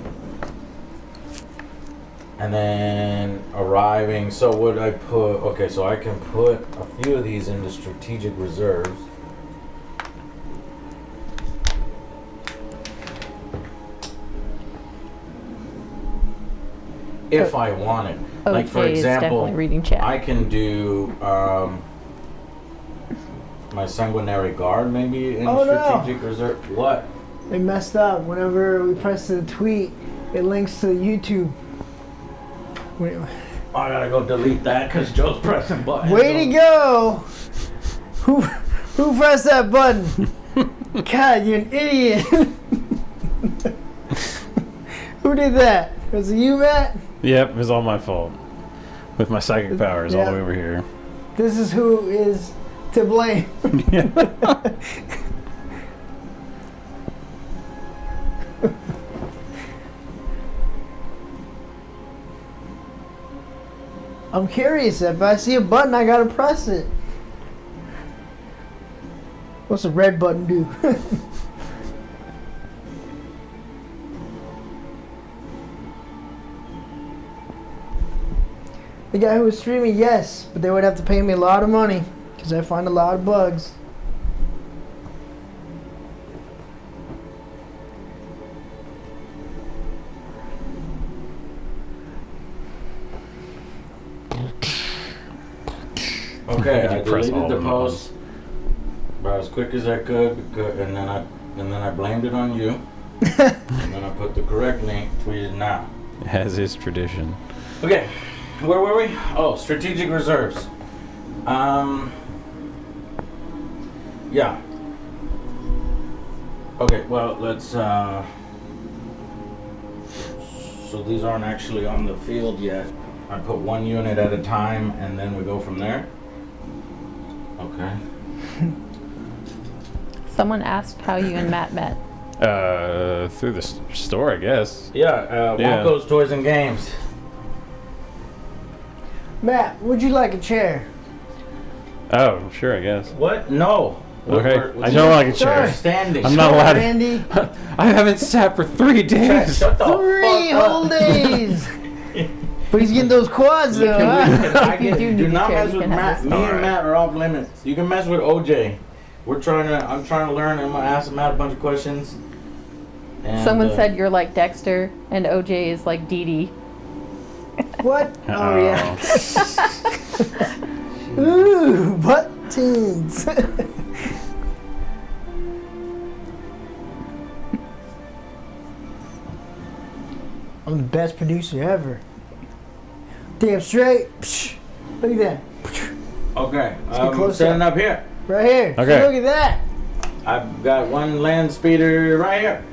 S1: And then arriving, so would I put, okay, so I can put a few of these into strategic reserves. If I wanted. Like for
S5: Okay, is
S1: example,
S5: definitely reading chat.
S1: I can do my sanguinary guard maybe in
S4: Oh, no.
S1: strategic reserve. What?
S4: They messed up. Whenever we press the tweet, it links to YouTube. Wait,
S1: I gotta go delete that because Joe's pressing buttons.
S4: way to go! Who pressed that button? God, you're an idiot! Who did that? Was it you, Matt?
S2: Yep, it was all my fault. With my psychic powers all the
S4: Yeah.
S2: way over here.
S4: This is who is to blame. I'm curious. If I see a button, I gotta press it. What's the red button do? The guy who was streaming, yes, but they would have to pay me a lot of money because I find a lot of bugs.
S1: Okay, I
S2: You press
S1: deleted
S2: all
S1: the
S2: of them at
S1: post about as quick as I could, and then I blamed it on you, and then I put the correct link. Tweeted now.
S2: As is tradition.
S1: Okay, where were we? Oh, strategic reserves. Yeah. Okay, well, let's, so these aren't actually on the field yet. I put one unit at a time, and then we go from there. Okay.
S5: Someone asked how you and Matt met.
S2: Through the store, I guess.
S1: Yeah,
S2: Yeah.
S1: Wonko's Toys and Games.
S4: Matt, would you like a chair?
S2: Oh, sure, I guess.
S1: What? No.
S2: Okay.
S1: We're
S2: I don't like a chair.
S4: Sure.
S1: standing.
S2: I'm not allowed to.
S4: Randy.
S2: I haven't sat for 3 days.
S1: Shut the
S4: 3
S1: fuck
S4: whole
S1: up.
S4: days. But he's getting those quads though, huh?
S3: If you do need
S1: do
S3: a
S1: not
S3: chair,
S1: mess
S3: you
S1: with
S3: can have
S1: Matt.
S3: this
S1: Me
S3: one.
S1: and
S2: Alright.
S1: Matt are off limits. You can mess with OJ. I'm trying to learn. I'm gonna ask Matt a bunch of questions. And,
S5: Someone said you're like Dexter and OJ is like Dee Dee.
S4: What? Oh yeah.
S2: Oh.
S4: Ooh, butt teens. I'm the best producer ever. Damn straight. Psh, look at that.
S1: Okay,
S4: get
S1: I'm
S4: close
S1: standing
S4: up.
S1: up here.
S4: Right here.
S2: Okay.
S4: Look at that.
S1: I've got one land speeder right here.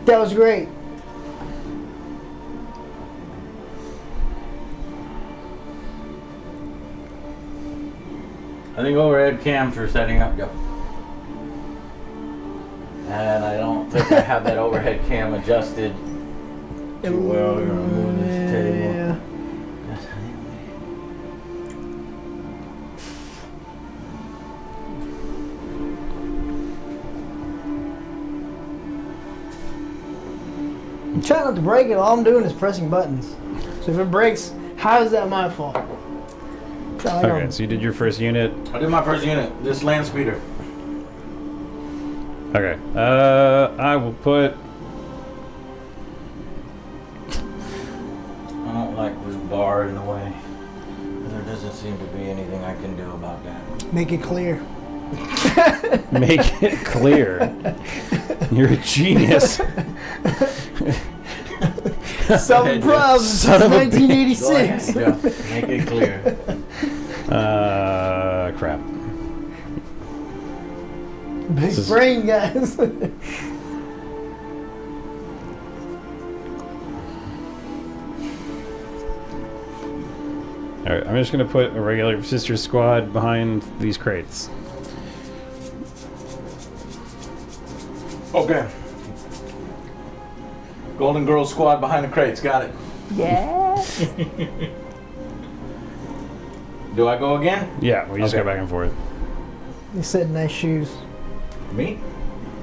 S4: That was great.
S1: I think overhead cams are setting up, Joe. And I don't think I have that overhead cam adjusted too well. We're gonna move this table.
S4: Yeah. I'm trying not to break it. All I'm doing is pressing buttons. So if it breaks, how is that my fault?
S2: Okay, so you did your first unit.
S1: I did my first unit, this land speeder.
S2: Okay. I will put.
S1: I don't like this bar in the way. There doesn't seem to be anything I can do about that.
S4: Make it clear.
S2: Make it clear. You're a genius.
S4: Solving problems
S2: Son
S4: since
S2: of a bitch.
S1: Go
S4: 1986.
S1: ahead, Joe. Make it clear.
S2: Crap.
S4: Big
S2: is-
S4: brain, guys.
S2: Alright, I'm just gonna put a regular sister squad behind these crates.
S1: Okay. Golden Girls squad behind the crates, got it.
S5: Yes.
S1: Do I go again?
S2: Yeah, we just
S1: Okay.
S2: go back and forth.
S4: You said nice shoes.
S1: Me?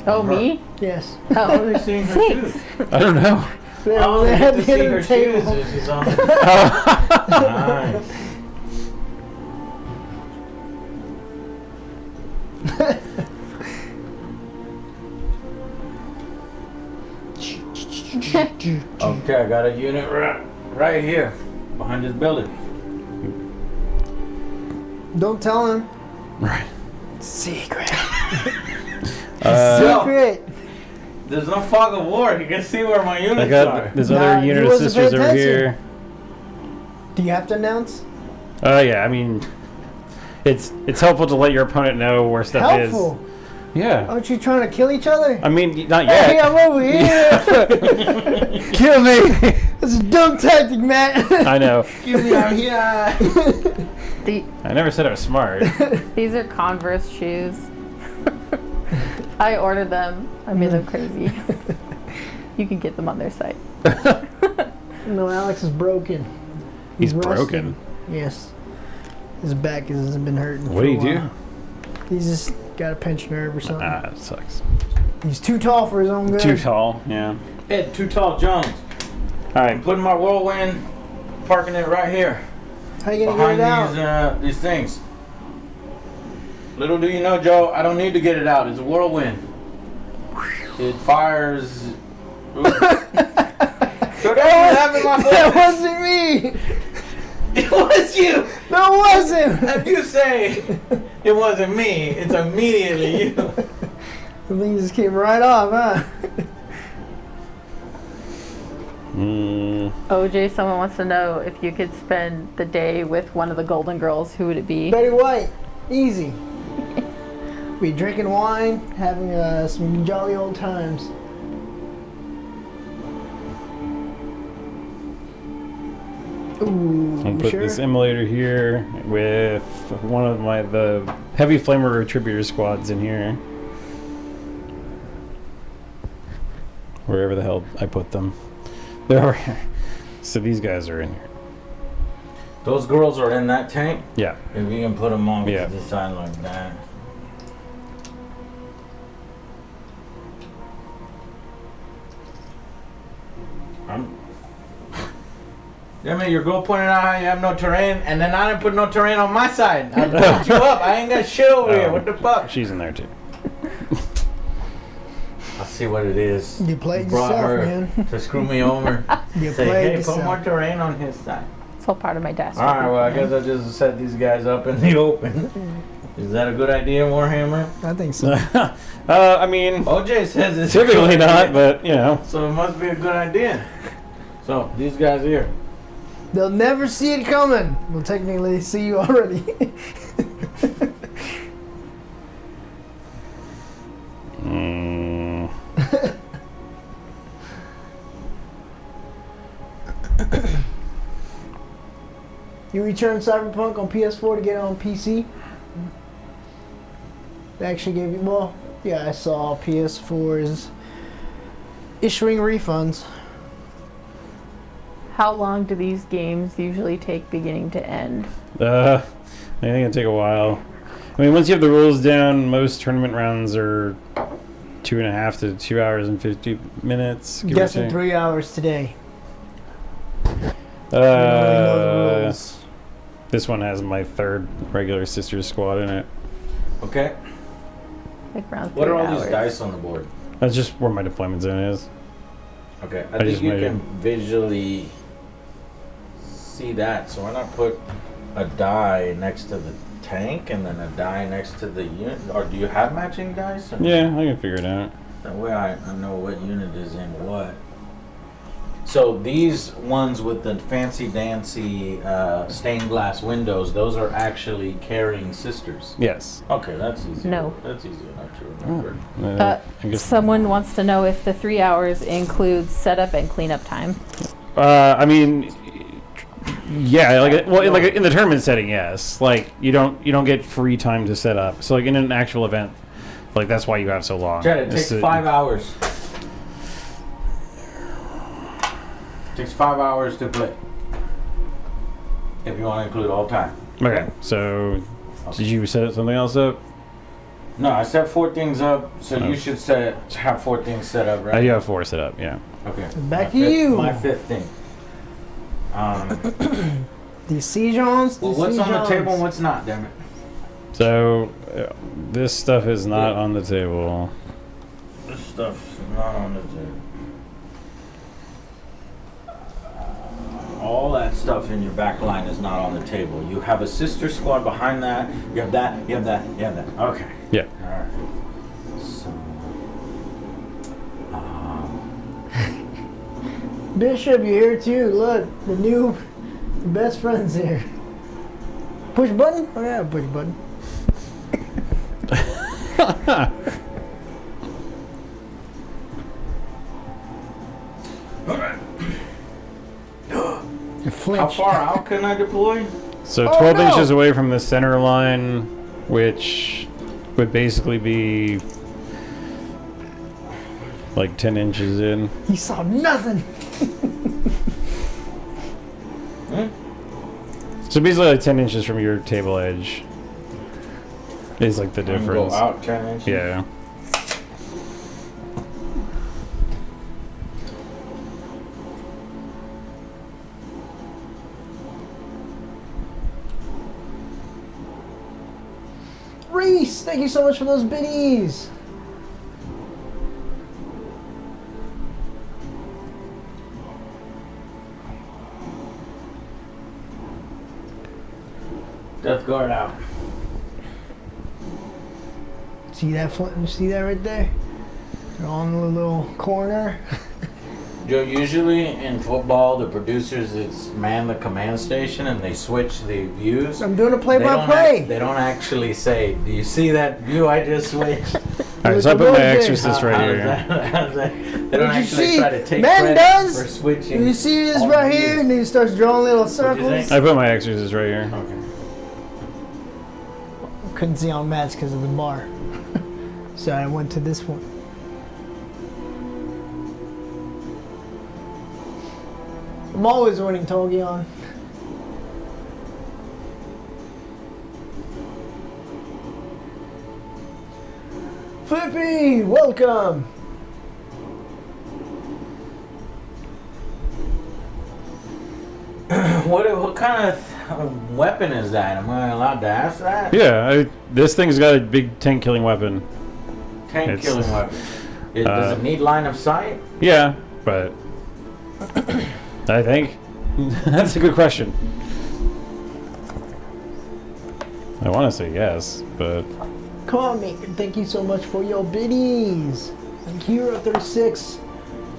S5: Oh, me?
S4: Yes.
S1: How are
S5: Oh.
S1: they seeing her
S5: Thanks.
S1: shoes?
S2: I don't know.
S4: They're
S1: Oh,
S4: they
S1: they
S4: had
S1: get to
S4: the end
S1: see
S4: of
S1: her
S4: the table.
S1: shoes. She's on. Nice. Okay, I got a unit right here behind this building.
S4: Don't tell him.
S2: Right.
S4: Secret.
S2: Uh,
S4: Secret.
S1: There's no fog of war. You can see where my
S2: I
S1: units are.
S2: got this
S4: Nah,
S2: other
S4: you
S2: unit of
S4: wasn't
S2: sisters
S4: paying
S2: over
S4: attention.
S2: here.
S4: Do you have to announce?
S2: Yeah, I mean, it's helpful to let your opponent know where stuff
S4: Helpful.
S2: is. Yeah.
S4: Aren't you trying to kill each other?
S2: I mean, not
S4: Hey,
S2: yet.
S4: I'm over here.
S2: Kill me.
S4: That's a dumb tactic, Matt.
S2: I know.
S4: Give me out here.
S5: The,
S2: I never said I was smart.
S5: these are Converse shoes. I ordered them. I made them crazy. You can get them on their site.
S4: No, Alex is broken.
S2: He's
S4: rusty.
S2: broken.
S4: Yes. His back has been hurting.
S2: What do you do?
S4: He's just got a pinched nerve or something.
S2: Ah, it sucks.
S4: He's too tall for his own good.
S2: Too tall. Yeah.
S1: Ed, Too Tall Jones.
S2: All
S1: I'm
S2: right.
S1: putting my whirlwind, parking it right here
S4: How you gonna get
S1: behind
S4: it out?
S1: these things. Little do you know, Joe, I don't need to get it out. It's a whirlwind. It fires. So that's having my
S4: That
S1: voice.
S4: wasn't me.
S1: It was you.
S4: No, it wasn't.
S1: If you say it wasn't me, it's immediately you.
S4: The thing just came right off, huh?
S5: OJ, someone wants to know if you could spend the day with one of the Golden Girls, who would it be?
S4: Betty White. Easy. Be drinking wine, having some jolly old times. Ooh,
S2: I'll put
S4: sure?
S2: this emulator here with one of the heavy flamer retributor squads in here. Wherever the hell I put them. They're over here. So these guys are in here.
S1: Those girls are in that tank.
S2: Yeah.
S1: If you can put them on
S2: Yeah.
S1: to the side like that. Yeah, man, your girl pointed out how you have no terrain, and then I didn't put no terrain on my side. I put you up. I ain't got shit over here. What the fuck?
S2: She's in there too.
S1: I'll see what it is.
S4: You played
S1: Brought
S4: yourself,
S1: her
S4: man.
S1: to screw me over.
S4: You
S1: Say,
S4: played
S1: hey,
S4: yourself.
S1: put more terrain on his side.
S5: It's all part of my desk.
S1: All right, well, I guess I just set these guys up in the open. Is that a good idea, Warhammer?
S4: I think so.
S2: I mean,
S1: OJ says it's a good
S2: typically
S1: idea,
S2: not, but you know.
S1: so it must be a good idea. So these guys here.
S4: They'll never see it coming. Well, technically, see you already.
S2: Mm,
S4: You returned Cyberpunk on PS4 to get it on PC? They actually gave you, well, yeah, I saw PS4 is issuing refunds.
S5: How long do these games usually take beginning to end?
S2: I think it'll take a while. I mean, once you have the rules down, most tournament rounds are 2.5 to 2 hours and 50 minutes. give or
S4: Guessing
S2: take.
S4: 3 hours today. I don't really know the
S2: Uh,
S4: rules.
S2: this one has my third regular Sisters squad in it.
S1: Okay.
S5: Like around 3
S1: What are all
S5: hours.
S1: these dice on the board?
S2: That's just where my deployment zone is.
S1: Okay, I
S2: I
S1: think
S2: just
S1: you
S2: made
S1: can visually see that. So why not put a die next to the tank and then a die next to the unit? Or do you have matching dice? Or
S2: Yeah, I can figure it out.
S1: That way I know what unit is in what. So these ones with the fancy dancy stained glass windows, those are actually carrying sisters.
S2: Yes.
S1: Okay, that's easy.
S5: No.
S1: That's easy enough to remember.
S2: I guess,
S5: Someone wants to know if the 3 hours includes setup and cleanup time.
S2: I mean, yeah, like in the tournament setting, yes. Like you don't get free time to set up. So like in an actual event, like that's why you have so long.
S1: Chad, it
S2: It's
S1: takes 5 hours. Takes 5 hours to play. If you want to include all time.
S2: Okay, so did you set something else up?
S1: No, I set 4 things up, so
S2: Oh.
S1: you should have 4 things set up,
S2: I
S1: right?
S2: do have 4 set up, yeah.
S1: Okay.
S4: Back to
S1: My fifth-
S4: you.
S1: My 5th thing.
S4: The Sejons.
S1: Well, what's on the table and what's not, damn it?
S2: So this stuff is not on the table.
S1: This stuff's not on the table. All that stuff in your back line is not on the table. You have a sister squad behind that. You have that. You have that. You have that. Okay.
S2: Yeah.
S1: All right. So,
S4: Bishop, you're here too. Look, the new best friend's here. Push button? Oh yeah, push button. You
S1: how
S4: flinch.
S1: far out can I deploy?
S2: So
S4: Oh,
S2: 12
S4: no.
S2: inches away from the center line, which would basically be like 10 inches in.
S4: He saw nothing.
S2: So basically like 10 inches from your table edge is like the
S1: I can
S2: difference.
S1: Go out 10 inches.
S2: Yeah.
S4: Reese, thank you so much for those biddies.
S1: Death guard out.
S4: See that flint? See that right there? They're on the little corner.
S1: Joe, usually in football, the producers it's man the command station and they switch the views.
S4: I'm doing a
S1: They
S4: play-by-play.
S1: don't actually say, "Do you see that view I just switched?"
S2: Alright, so I put my
S4: What is it?
S2: exorcist right
S1: How
S2: here.
S1: does that- They don't
S4: What'd you
S1: actually
S4: see?
S1: try to take
S4: Man
S1: credit
S4: does.
S1: for switching.
S4: You see this
S1: on
S4: right
S1: view.
S4: here? And then he starts drawing little
S1: What'd you
S4: circles.
S1: think?
S2: I put my exorcist right here.
S1: Okay.
S4: Couldn't see on Matt's because of the bar. So I went to this one. I'm always winning Togeon. Flippy, welcome.
S1: What kind of weapon is that? Am I allowed to ask that?
S2: Yeah, this thing's got a big tank killing weapon.
S1: Tank killing weapon. Does it need line of sight?
S2: Yeah, but I think that's a good question. I want to say yes, but
S4: Come on, Maker. Thank you so much for your biddies. And Hero 36.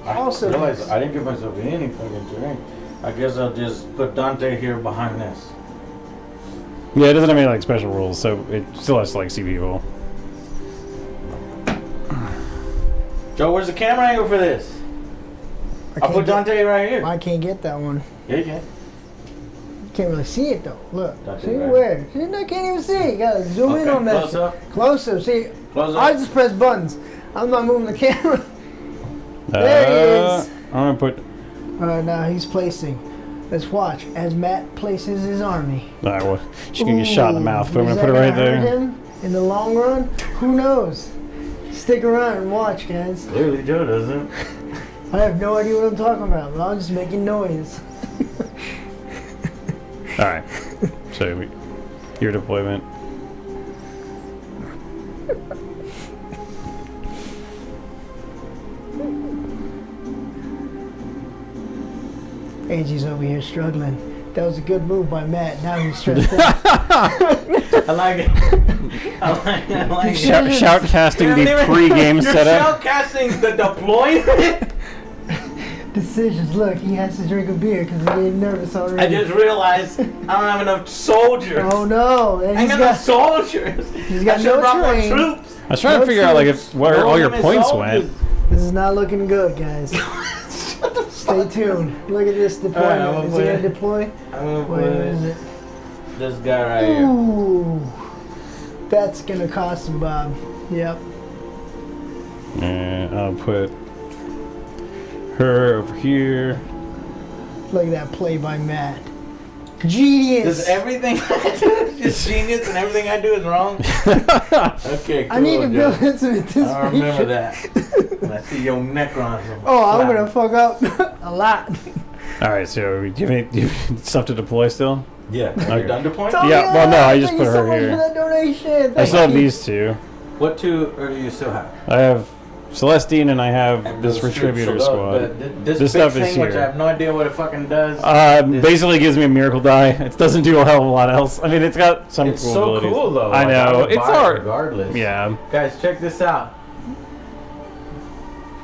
S4: Also,
S1: I realize I didn't give myself any fucking drink. I guess I'll just put Dante here behind this.
S2: yeah, it doesn't have any like special rules, so it still has to like see people.
S1: Joe, where's the camera angle for this? I'll put Dante right here.
S4: I can't get that one.
S1: Yeah, you can.
S4: Can't really see it though. Look.
S1: Dante,
S4: See
S1: right.
S4: where? See, I can't even see. You gotta zoom in
S1: Okay,
S4: on that.
S1: close up.
S4: Close up. See,
S1: Close up.
S4: I just press buttons. I'm not moving the camera. There he is.
S2: I'm gonna put.
S4: Now he's placing. Let's watch as Matt places his army.
S2: Alright, well, she's gonna get shot in the mouth, but I'm
S4: Is
S2: gonna put it
S4: that
S2: right
S4: gonna hurt
S2: there.
S4: him in the long run? Who knows? Stick around and watch, guys.
S1: Clearly Joe doesn't.
S4: I have no idea what I'm talking about, but I'm just making noise.
S2: Alright, so your deployment.
S4: AG's over here struggling. That was a good move by Matt. Now he's stressed out.
S1: I like it. I like it. I like it.
S2: Shoutcasting the
S1: You're
S2: pre-game setup.
S1: shoutcasting the deployment?
S4: Decisions. Look, he has to drink a beer because he's getting nervous
S1: I
S4: already.
S1: just realized I don't have enough soldiers.
S4: Oh no! And
S1: I ain't got enough soldiers.
S4: he's got
S1: I should
S4: no
S1: have brought more
S4: train.
S1: troops.
S2: I was trying to
S4: No
S2: figure out like
S4: troops.
S2: where
S1: No
S2: all your
S1: limit
S2: points
S1: soldiers.
S2: went.
S4: This is not looking good, guys. Stay tuned. Look at this deployment.
S1: I'm gonna
S4: Is
S1: put
S4: he
S1: it-
S4: gonna deploy?
S1: I'm gonna
S4: Wait, where is
S1: put
S4: it?
S1: this guy right here.
S4: Ooh, that's gonna cost him, Bob. Yep.
S2: And I'll put her over here.
S4: Look at that play by Matt. Genius.
S1: Does everything I do is just genius and everything I do is wrong? Okay, cool.
S4: I need to
S1: Joe.
S4: build in some anticipation.
S1: I remember that. When I see your Necrons.
S4: Oh, I'm gonna fuck up a lot.
S2: Alright, so do you have stuff to deploy still?
S1: Yeah. Are you done deploying?
S4: Oh,
S2: Yeah, well, no, I just
S4: thank
S2: put
S4: you so
S2: her
S4: much
S2: here.
S4: for that donation.
S2: I
S4: Thank
S2: still have
S4: you.
S2: these two.
S1: What two or do you still have?
S2: I have Celestine and I have
S1: And
S2: this
S1: those
S2: Retributor
S1: troops, so
S2: squad.
S1: This
S2: This
S1: big
S2: stuff is
S1: thing, which
S2: here.
S1: I have no idea what it fucking does.
S2: Basically gives me a miracle die. It doesn't do a hell of a lot else. I mean, it's got some
S1: It's
S2: cool
S1: so
S2: abilities.
S1: cool though.
S2: I
S1: Like,
S2: know.
S1: would
S2: It's
S1: buy it
S2: hard.
S1: regardless.
S2: Yeah.
S1: Guys, check this out.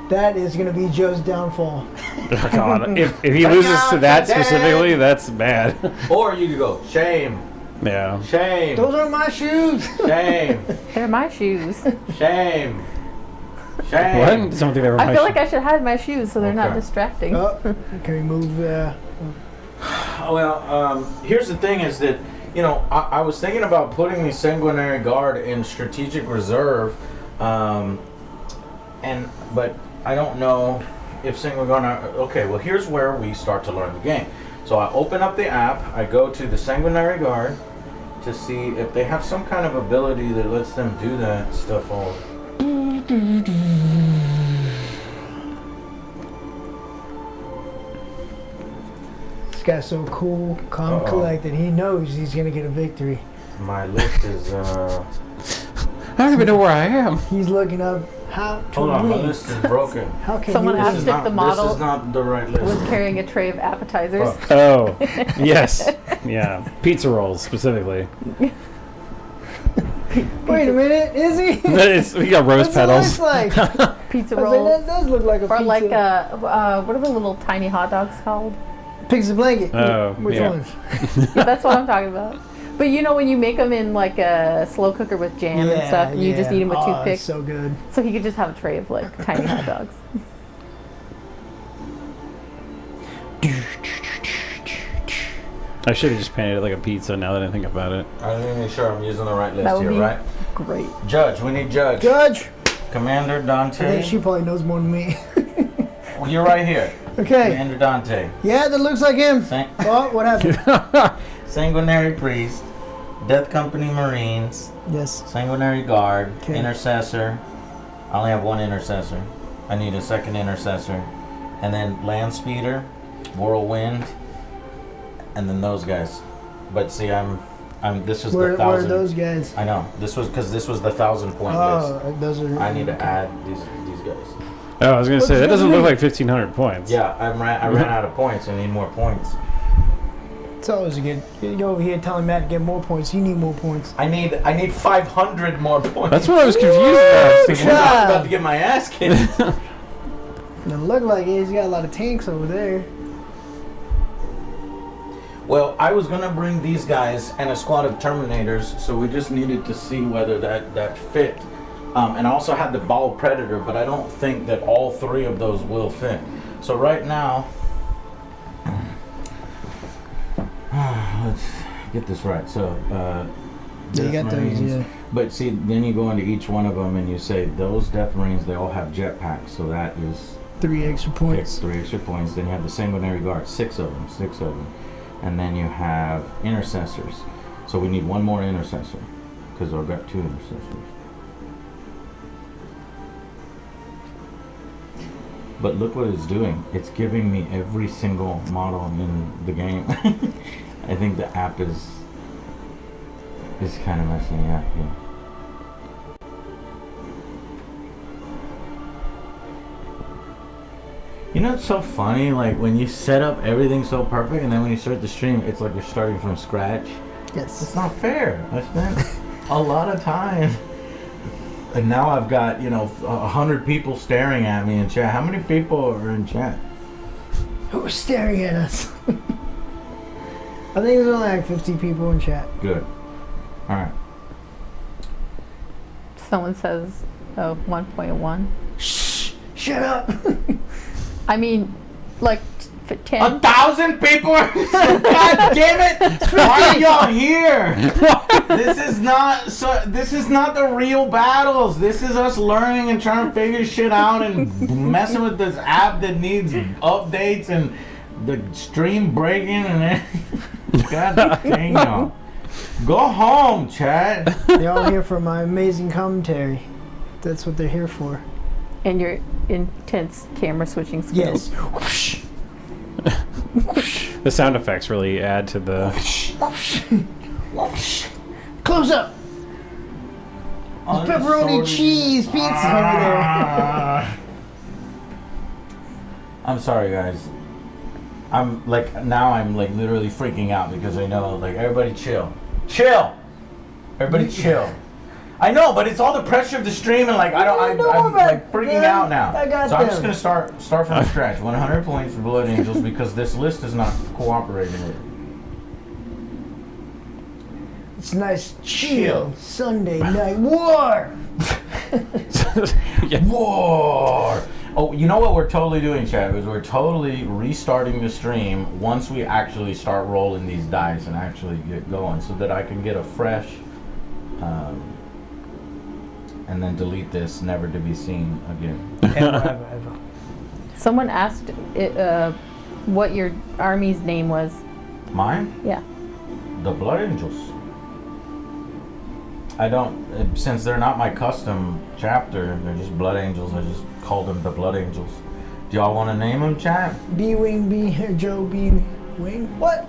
S4: That is gonna be Joe's downfall.
S2: Oh, God. If he loses to that specifically, that's bad.
S1: Or you could go shame,
S2: Yeah.
S1: shame,
S4: Those are my shoes.
S1: shame,
S5: They're my shoes.
S1: shame,
S2: What?
S1: shame.
S2: Something that
S5: I feel like I should hide my shoes so they're not
S1: Okay.
S5: distracting.
S4: Oh, can we move?
S1: Well, here's the thing: is that I was thinking about putting the Sanguinary Guard in strategic reserve, but I don't know if Sanguinary. Okay, well here's where we start to learn the game. So I open up the app, I go to the Sanguinary Guard to see if they have some kind of ability that lets them do that stuff all.
S4: This guy's so cool, calm,
S1: Uh-oh.
S4: collected. He knows he's gonna get a victory.
S1: My list is
S2: I don't even know where I am.
S4: He's looking up how to
S1: hold on, my
S4: win.
S1: list is broken.
S4: How can
S5: Someone
S4: you
S5: asked
S1: This is
S5: if
S1: not,
S5: the model
S1: this is not the right list.
S5: was carrying a tray of appetizers.
S1: Fuck.
S2: Oh, yes. Yeah. Pizza rolls, specifically.
S4: Wait a minute, is he?
S2: We got rose
S4: That's
S2: petals.
S4: what it looks like.
S5: Pizza
S4: I was like,
S5: rolls.
S4: that does look like a
S5: Or
S4: pizza.
S5: like, what are the little tiny hot dogs called?
S4: Pizza blanket.
S2: Oh,
S4: Which
S2: yeah.
S4: ones?
S5: Yeah, that's what I'm talking about. But you know when you make them in like a slow cooker with jam and stuff, and you just eat them with
S4: oh,
S5: toothpicks.
S4: That's so good.
S5: So he could just have a tray of like tiny hot dogs.
S2: I should have just painted it like a pizza now that I think about it.
S1: I need to make sure I'm using the right list
S5: That would
S1: here,
S5: be
S1: right?
S5: great.
S1: Judge, we need Judge.
S4: Judge.
S1: Commander
S4: I think
S1: Dante.
S4: she probably knows more than me.
S1: Well, you're right here.
S4: Okay.
S1: Commander Dante.
S4: Yeah, that looks like him. Oh, what happened?
S1: Sanguinary Priest. Death Company Marines.
S4: Yes.
S1: Sanguinary Guard.
S4: Okay.
S1: Intercessor. I only have one intercessor. I need a second intercessor. And then land speeder, whirlwind, and then those guys. But see, this is the 1,000.
S4: Where are those guys?
S1: I know. This was because this was the 1,000 point list.
S4: Oh, those are.
S1: I need to add these guys.
S2: Oh, I was gonna say that
S4: What
S2: doesn't
S4: do you
S2: look
S4: mean?
S2: like 1,500 points.
S1: Yeah, I ran out of points. I need more points.
S4: It's always a good. You over here telling Matt to get more points. You need more points.
S1: I need 500 more points.
S2: That's what I was confused about. I was thinking,
S1: I'm not about to get my ass kicked.
S4: It look like it. He's got a lot of tanks over there.
S1: Well, I was gonna bring these guys and a squad of Terminators, so we just needed to see whether that fit. And I also had the Ball Predator, but I don't think that all three of those will fit. So right now, let's get this right. So,
S4: You
S1: Death
S4: got those,
S1: Marines.
S4: yeah.
S1: But see, then you go into each one of them and you say those Death Marines, they all have jetpacks, so that is
S4: 3 extra points.
S1: 3 extra points. Then you have the Sanguinary Guard, 6 of them. And then you have Intercessors. So we need one more Intercessor, because I've got 2 Intercessors. But look what it's doing. It's giving me every single model in the game. I think the app is kind of messing me up here. You know, it's so funny, like when you set up everything so perfect and then when you start the stream, it's like you're starting from scratch.
S4: Yes.
S1: It's not fair. I spent a lot of time. And now I've got, 100 people staring at me in chat. How many people are in chat?
S4: Who's staring at us? I think there's only like 50 people in chat.
S1: Good. Alright.
S5: Someone says 1.1.
S4: Shh! Shut up!
S5: I mean, like 10.
S1: 1,000 people? God damn it! Why are y'all here? This is not the real battles. This is us learning and trying to figure shit out and messing with this app that needs updates and the stream breaking and everything. God dang y'all. Go home, Chad.
S4: They're all here for my amazing commentary. That's what they're here for.
S5: And your intense camera switching skills.
S4: Yes.
S2: The sound effects really add to the.
S4: Close up! There's pepperoni cheese pizza over there.
S1: I'm sorry, guys. I'm like literally freaking out because I know, like, everybody chill. Everybody chill. I know, but it's all the pressure of the stream and like I'm like freaking out now.
S4: I got
S1: so I'm
S4: them.
S1: just gonna start from scratch. 100 points for Blood Angels because this list is not cooperating with it.
S4: It's nice chill Sunday night war.
S2: Yeah.
S1: War. Oh, you know what we're totally doing, Chad? Is we're totally restarting the stream once we actually start rolling these dice and actually get going, so that I can get a fresh, and then delete this, never to be seen again.
S4: Ever.
S5: Someone asked what your army's name was.
S1: Mine?
S5: Yeah.
S1: The Blood Angels. I don't, since they're not my custom chapter, they're just Blood Angels, I just called them the Blood Angels. Do y'all want to name them, chat?
S4: B-Wing, Joe B-Wing? What?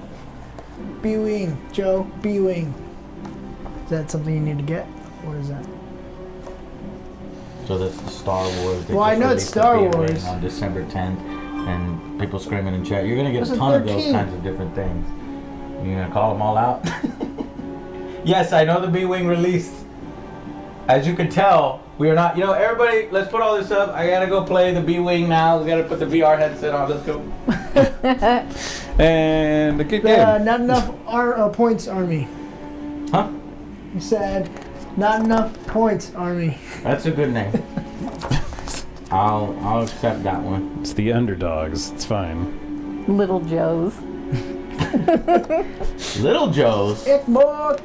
S4: B-Wing, Joe B-Wing. Is that something you need to get? What is that?
S1: So that's the Star Wars. They
S4: Well, I
S1: just
S4: know it's
S1: released the
S4: Star
S1: B-Wing
S4: Wars.
S1: on December 10th, and people screaming in chat. You're gonna get
S4: That's
S1: a
S4: the
S1: ton of those
S4: 13th.
S1: kinds of different things. You gonna call them all out? Yes, I know the B-Wing released. As you can tell, we are not. Everybody, let's put all this up. I gotta go play the B-Wing now. We gotta put the VR headset on. Let's go.
S2: And a good game.
S4: Not enough points, Army.
S1: Huh?
S4: You said not enough points, Army.
S1: That's a good name. I'll accept that one.
S2: It's the underdogs. It's fine.
S5: Little Joe's.
S1: Little Joe's.
S4: It more.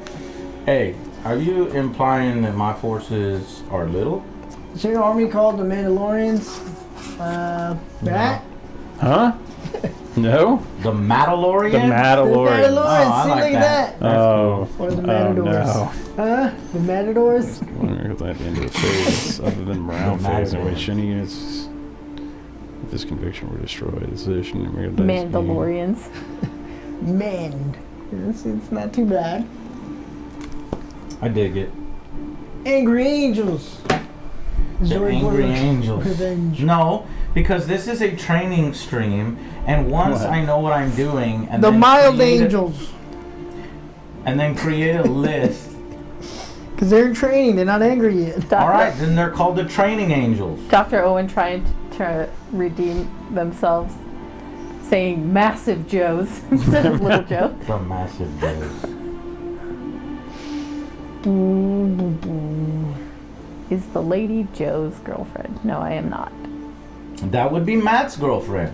S1: Hey, are you implying that my forces are little?
S4: Is your army called the Mandalorians? Matt?
S2: Huh? No?
S1: The Mandalorian?
S2: The
S4: The
S2: Mandalorian.
S4: Mandalorian.
S1: I
S4: See,
S1: like
S4: look at
S1: that.
S4: that.
S2: Oh.
S4: What are the
S2: Oh,
S4: Matadors?
S2: no.
S4: Huh? The Matadors?
S2: Wondering if at the end of the phase, other than round
S1: The
S2: phase in
S1: Matador.
S2: which any units with this conviction were destroyed. This edition numerical dice being-
S5: Mandalorians.
S4: Man. It's not too bad.
S1: I dig it.
S4: Angry Angels.
S1: The
S4: Zorg
S1: Angry
S4: Warriors.
S1: Angels.
S4: Revenge.
S1: No, because this is a training stream, and once
S2: What?
S1: I know what I'm doing, and
S4: The
S1: then
S4: Mild
S1: create a-
S4: Angels.
S1: and then create a list.
S4: Because they're in training. They're not angry yet.
S1: All right, then they're called the Training Angels.
S5: Dr. Owen trying to redeem themselves, saying massive Joes instead of little Joe.
S1: From Massive Joes.
S5: Is the lady Joe's girlfriend? No, I am not.
S1: That would be Matt's girlfriend.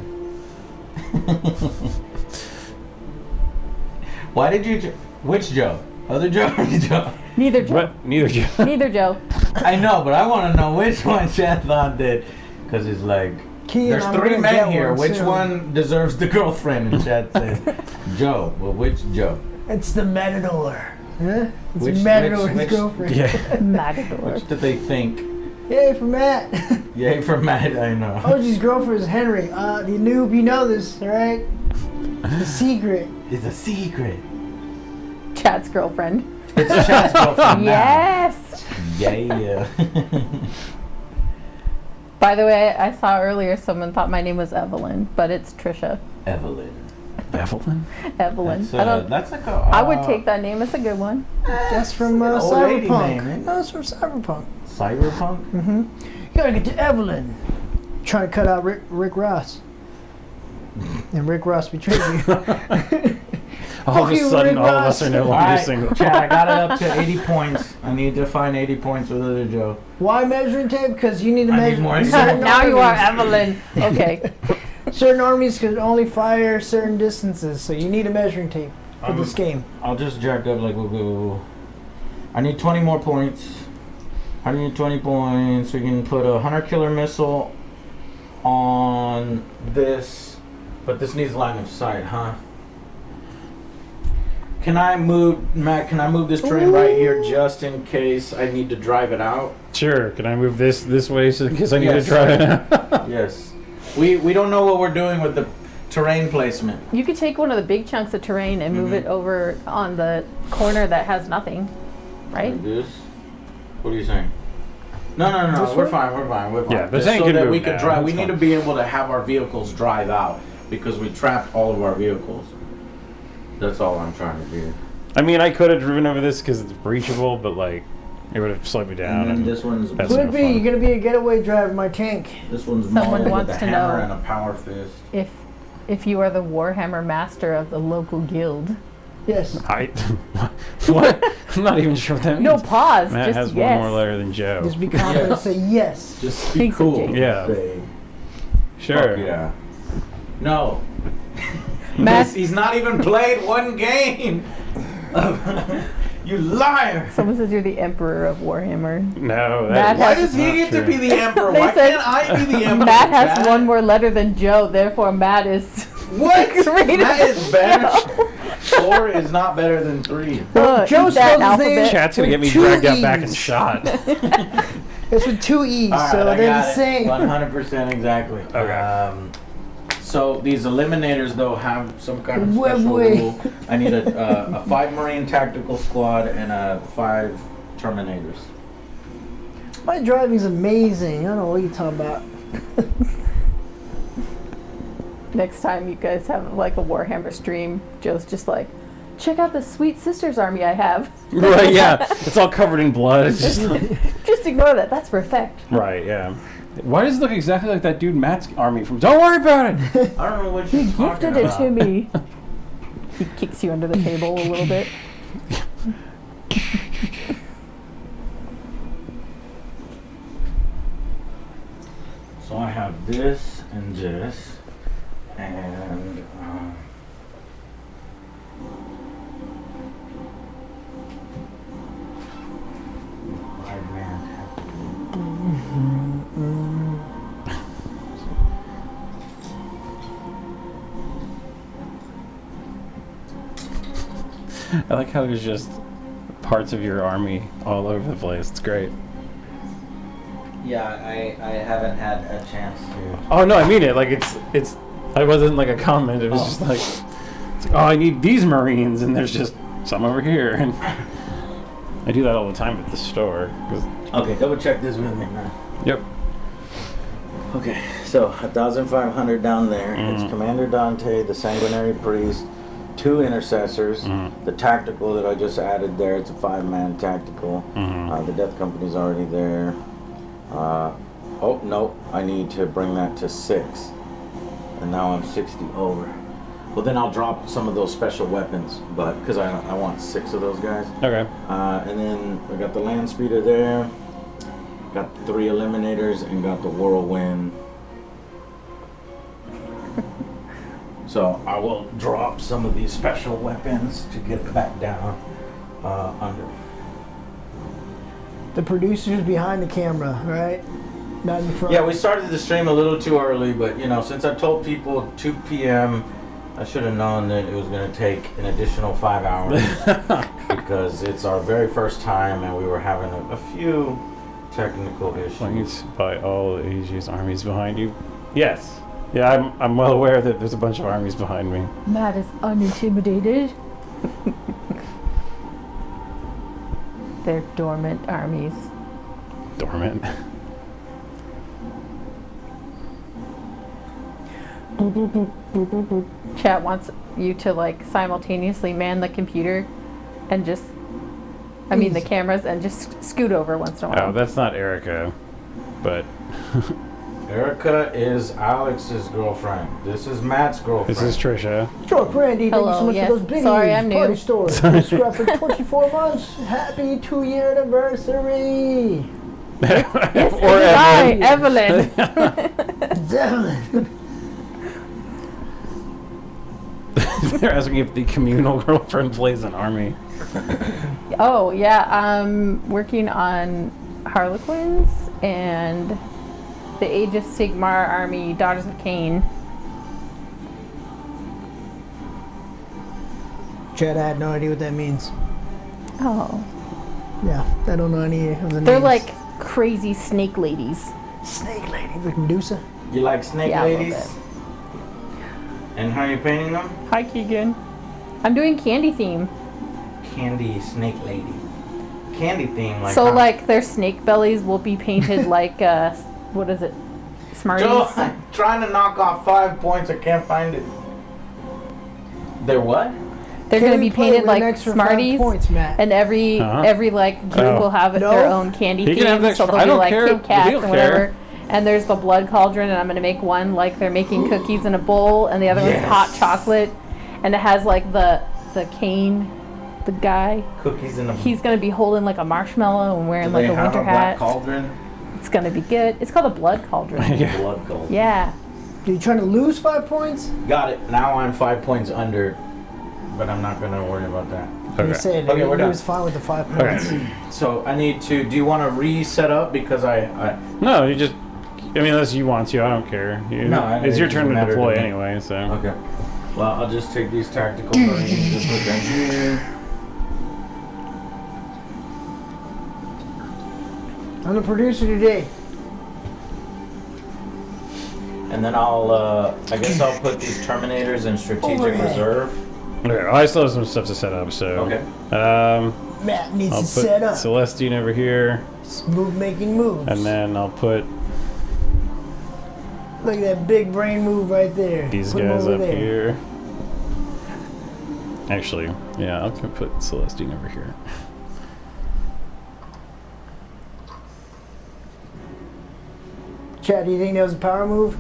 S1: Why did you? Which Joe? Other Joe or Joe?
S5: Neither Joe.
S2: What? Neither Joe.
S5: Neither Joe.
S1: I know, but I want to know which one Chathon did, because it's like
S4: Key,
S1: there's
S4: I'm
S1: 3
S4: gonna
S1: men
S4: get
S1: here.
S4: one
S1: Which
S4: soon.
S1: one deserves the girlfriend? And Chad said Joe. Well, which Joe?
S4: It's the Matador. Huh? It's
S1: Which-
S4: Matador's
S1: which-
S4: girlfriend.
S2: Yeah.
S5: Matador.
S1: Which did they think?
S4: Yay for Matt.
S1: Yay for Matt, I know.
S4: OG's girlfriend is Henry. You noob, you know this, alright? The secret.
S1: It's a secret.
S5: Chad's girlfriend.
S1: It's Chad's girlfriend now.
S5: Yes.
S1: Yeah.
S5: By the way, I saw earlier someone thought my name was Evelyn, but it's Trisha.
S1: Evelyn.
S2: Evelyn?
S5: Evelyn.
S1: That's like a.
S5: I would take that name. It's a good one.
S4: That's from
S1: Old lady name,
S4: Cyberpunk.
S1: isn't it?
S4: No, it's from Cyberpunk.
S1: Cyberpunk.
S4: You gotta get to Evelyn. Trying to cut out Rick Ross. And Rick Ross betrayed you.
S2: All of a
S4: you,
S2: sudden,
S4: Rick
S2: all of
S4: Ross.
S2: us are no
S1: All
S2: longer
S1: right,
S2: single.
S1: Chad, I got it up to 80 points. I need to find 80 points with other Joe.
S4: Why measuring tape? Because you need to
S1: I need
S4: measure.
S1: more
S4: certain
S5: Now you are
S4: armies-
S5: Evelyn. Okay.
S4: Certain armies can only fire certain distances, so you need a measuring tape for
S1: Um,
S4: this game.
S1: I'll just jack up like I need 20 more points. I need 20 points. We can put a hunter killer missile on this, but this needs line of sight, huh? Can I move, Matt? Can I move this train right here just in case I need to drive it out?
S2: Sure. Can I move this way so in case I need
S1: Yes.
S2: to try it out?
S1: Yes. We don't know what we're doing with the terrain placement.
S5: You could take one of the big chunks of terrain and move it over on the corner that has nothing, right?
S1: Like this? What are you saying? No.
S4: This
S1: We're
S4: one?
S1: fine. We're fine. We're fine.
S2: Yeah, the
S1: Just
S2: tank
S1: so
S2: can
S1: that
S2: move
S1: we can
S2: now,
S1: drive.
S2: that's
S1: We need
S2: fine.
S1: to be able to have our vehicles drive out because we trapped all of our vehicles. That's all I'm trying to do.
S2: I mean, I could have driven over this because it's breachable, but like, it would have slowed me down.
S1: And then this one's
S2: That's
S4: Could
S2: no
S4: be.
S2: fun.
S4: You're gonna be a getaway driver in my tank.
S1: this one's
S5: Someone
S1: modded
S5: wants
S1: with a
S5: to
S1: hammer
S5: know.
S1: and a power fist.
S5: If you are the Warhammer master of the local guild.
S4: Yes.
S2: I what? I'm not even sure what that means.
S5: No pause.
S2: Matt
S5: just
S2: has
S5: yes.
S2: one more letter than Joe.
S4: Just be confident.
S1: Yes.
S4: Say yes.
S1: Just be
S5: Thanks,
S1: cool.
S5: Jake.
S2: Yeah.
S1: Say,
S2: Sure.
S1: fuck yeah. No.
S5: Matt-
S1: He's not even played one game. You liar.
S5: Someone says you're the emperor of Warhammer.
S2: No.
S5: Matt
S2: That
S1: Why
S5: has-
S1: does he get to be the emperor?
S5: They
S1: Why
S5: said-
S1: can't I be the emperor?
S5: Matt has
S1: Chad?
S5: one more letter than Joe, therefore Matt is.
S1: What?
S5: Great.
S1: That is better. 4 is not better than 3.
S5: Look,
S4: Joe
S5: eat that
S4: spells his name-
S5: alphabet.
S2: Chat's gonna get me
S4: With two
S2: dragged out back and
S4: E's.
S2: shot.
S4: It's with 2 E's,
S1: All right,
S4: so
S1: I
S4: they're
S1: got
S4: the
S1: it.
S4: same.
S1: 100% exactly.
S2: Okay.
S1: So these eliminators though have some kind of
S4: Wait,
S1: special
S4: wait.
S1: rule. I need a 5 Marine tactical squad and a 5 Terminators.
S4: My driving's amazing. I don't know what you're talking about.
S5: Next time you guys have like a Warhammer stream, Joe's just like, check out the sweet sisters army I have.
S2: Right, yeah. It's all covered in blood. It's just like,
S5: Just ignore that. That's perfect.
S2: right, yeah. Why does it look exactly like that dude Matt's army from? Don't worry about it.
S1: I don't know what
S5: He
S1: you're talking
S5: gifted it
S1: about.
S5: to me. He kicks you under the table a little bit.
S1: So I have this and this, and
S2: I like how there's just parts of your army all over the place. It's great.
S1: Yeah, I haven't had a chance to.
S2: Oh no, I mean it. Like it's. I wasn't like a comment. It was just like, it's like, oh, I need these Marines, and there's just some over here, and I do that all the time at the store.
S1: Okay, double check this with me, man.
S2: Yep.
S1: Okay, so 1,500 down there. It's Commander Dante, the Sanguinary Priest, 2 intercessors, the tactical that I just added there. It's a 5-man tactical. The Death Company's already there. Oh no, I need to bring that to 6, and now I'm 60 over. Well, then I'll drop some of those special weapons, but because I want 6 of those guys.
S2: Okay.
S1: And then we got the Land Speeder there. Got 3 Eliminators and got the Whirlwind. So I will drop some of these special weapons to get it back down under.
S4: The producer's behind the camera, right? Not in front.
S1: Yeah, we started the stream a little too early, but you know, since I told people 2 p.m., I should have known that it was going to take an additional 5 hours because it's our very first time and we were having a few technical issues.
S2: Flanked by all Asia's armies behind you. Yes. Yeah, I'm well aware that there's a bunch of armies behind me.
S5: Matt is unintimidated. They're dormant armies.
S2: Dormant.
S5: Chat wants you to like simultaneously man the computer and just, I mean the cameras, and just scoot over once in a while.
S2: Oh, that's not Erica, but
S1: Erica is Alex's girlfriend. This is Matt's girlfriend.
S2: this is Trisha.
S4: Sure, Brandy, thank you so
S5: Hello,
S4: much
S5: yes.
S4: for those biggies.
S5: Sorry, I'm new.
S4: Party store. Scrap for 24 months. Happy 2-year anniversary.
S2: Or
S5: Hi, Evelyn.
S4: Devlin.
S2: They're asking if the communal girlfriend plays an army.
S5: Oh yeah, I'm working on Harlequins and the Age of Sigmar army, Daughters of Cain.
S4: Chad, I had no idea what that means.
S5: Oh,
S4: Yeah, I don't know any of the names.
S5: they're like crazy snake ladies.
S4: Snake Lady, like Medusa.
S1: You like snake
S5: Yeah, a little
S1: ladies?
S5: bit.
S1: And how are you painting them?
S5: Hi, Keegan. I'm doing candy theme.
S1: Candy snake lady. Candy theme, like
S5: So
S1: how?
S5: like their snake bellies will be painted like what is it? Smarties.
S1: Joe, I'm trying to knock off 5 points. I can't find it. They're what?
S5: They're
S4: Can
S5: gonna
S4: we
S5: be
S4: play
S5: painted
S4: with an
S5: like
S4: extra 5
S5: Smarties,
S4: points, Matt?
S5: and every like group
S2: Oh.
S5: will have
S4: No.
S5: their own candy
S2: You can have
S5: theme.
S2: the
S5: So
S2: extra-
S5: they'll
S2: I
S5: be
S2: don't
S5: like
S2: care.
S5: Kit Kats
S2: We
S5: and
S2: don't
S5: whatever.
S2: care.
S5: And there's the blood cauldron, and I'm gonna make one like they're making cookies in a bowl, and the other
S1: Yes.
S5: one's hot chocolate, and it has like the cane, the guy.
S1: Cookies in a.
S5: He's gonna be holding like a marshmallow and
S1: Do
S5: wearing
S1: they
S5: like a
S1: have
S5: winter
S1: a black
S5: hat.
S1: cauldron?
S5: It's gonna be good. It's called a blood cauldron.
S2: Yeah.
S1: Blood cauldron.
S5: Yeah.
S4: Are you trying to lose 5 points?
S1: Got it. Now I'm 5 points under, but I'm not gonna worry about that.
S4: You
S2: Okay.
S4: said
S1: Okay, we're
S4: he
S1: done.
S4: was fine with the 5 points.
S2: Okay.
S1: So I need to. Do you want to reset up because I
S2: No, you just. I mean, unless you want to, I don't care.
S1: No,
S2: it's your
S1: it
S2: turn
S1: doesn't
S2: to
S1: matter to
S2: deploy
S1: me.
S2: anyway, so.
S1: Okay. Well, I'll just take these tactical marines, just put them here.
S4: I'm the producer today.
S1: And then I guess I'll put these Terminators in strategic
S4: Overhead.
S1: reserve.
S2: Okay, I still have some stuff to set up, so.
S1: Okay.
S4: Matt needs
S2: I'll
S4: to
S2: put
S4: set up.
S2: Celestine over here,
S4: Smooth making moves.
S2: and then I'll put
S4: Look at that big brain move right there.
S2: these
S4: Put 'em
S2: guys
S4: over
S2: up
S4: there.
S2: here. Actually, yeah, I'll put Celestine over here.
S4: Chad, do you think that was a power move?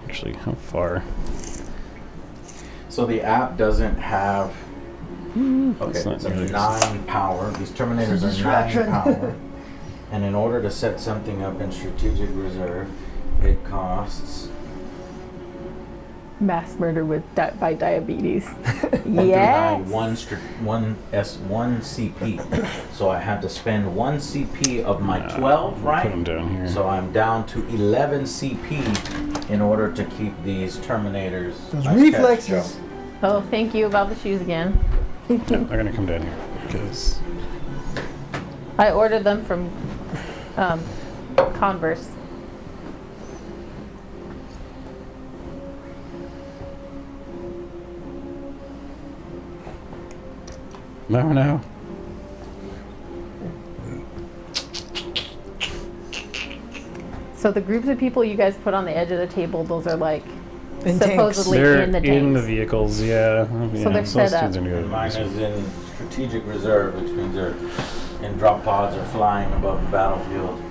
S2: Actually, how far?
S1: So the app doesn't have. Okay,
S2: That's not
S1: it's a
S2: nearly-
S1: 9 power. These Terminators are 9
S4: Distraction.
S1: power. And in order to set something up in strategic reserve, it costs.
S5: Mass murder with by diabetes.
S1: 1
S5: Yes.
S1: one CP. So I had to spend 1 CP of my 12,
S2: I'll
S1: right?
S2: Put them down here.
S1: So I'm down to 11 CP in order to keep these Terminators.
S4: Those
S1: Nice catch,
S4: reflexes.
S1: Joe.
S5: Oh, thank you about the shoes again.
S2: I'm gonna come down here because
S5: I ordered them from Converse.
S2: no.
S5: So the groups of people you guys put on the edge of the table, those are like
S4: In
S5: supposedly
S2: They're
S5: in the
S2: in the
S5: tanks.
S2: vehicles, yeah.
S5: So they're set up.
S1: And mine is in strategic reserve, which means they're in drop pods or flying above the battlefield.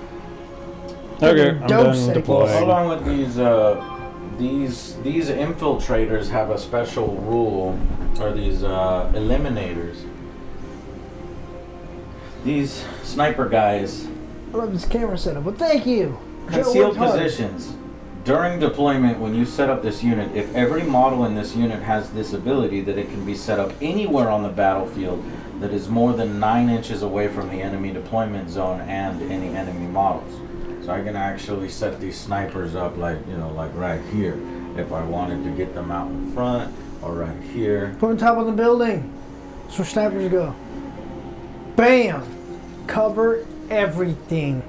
S2: Okay, I'm
S4: Dope
S2: done
S4: sick.
S2: deploying.
S1: Along with these infiltrators have a special rule, or these eliminators. These sniper guys
S4: I love this camera setup, but thank you. Joe
S1: concealed
S4: worked hard.
S1: positions. During deployment, when you set up this unit, if every model in this unit has this ability that it can be set up anywhere on the battlefield that is more than 9 inches away from the enemy deployment zone and any enemy models. So I can actually set these snipers up like right here if I wanted to get them out in front, or right here.
S4: Put on top of the building. That's where snipers go. Bam! Cover everything.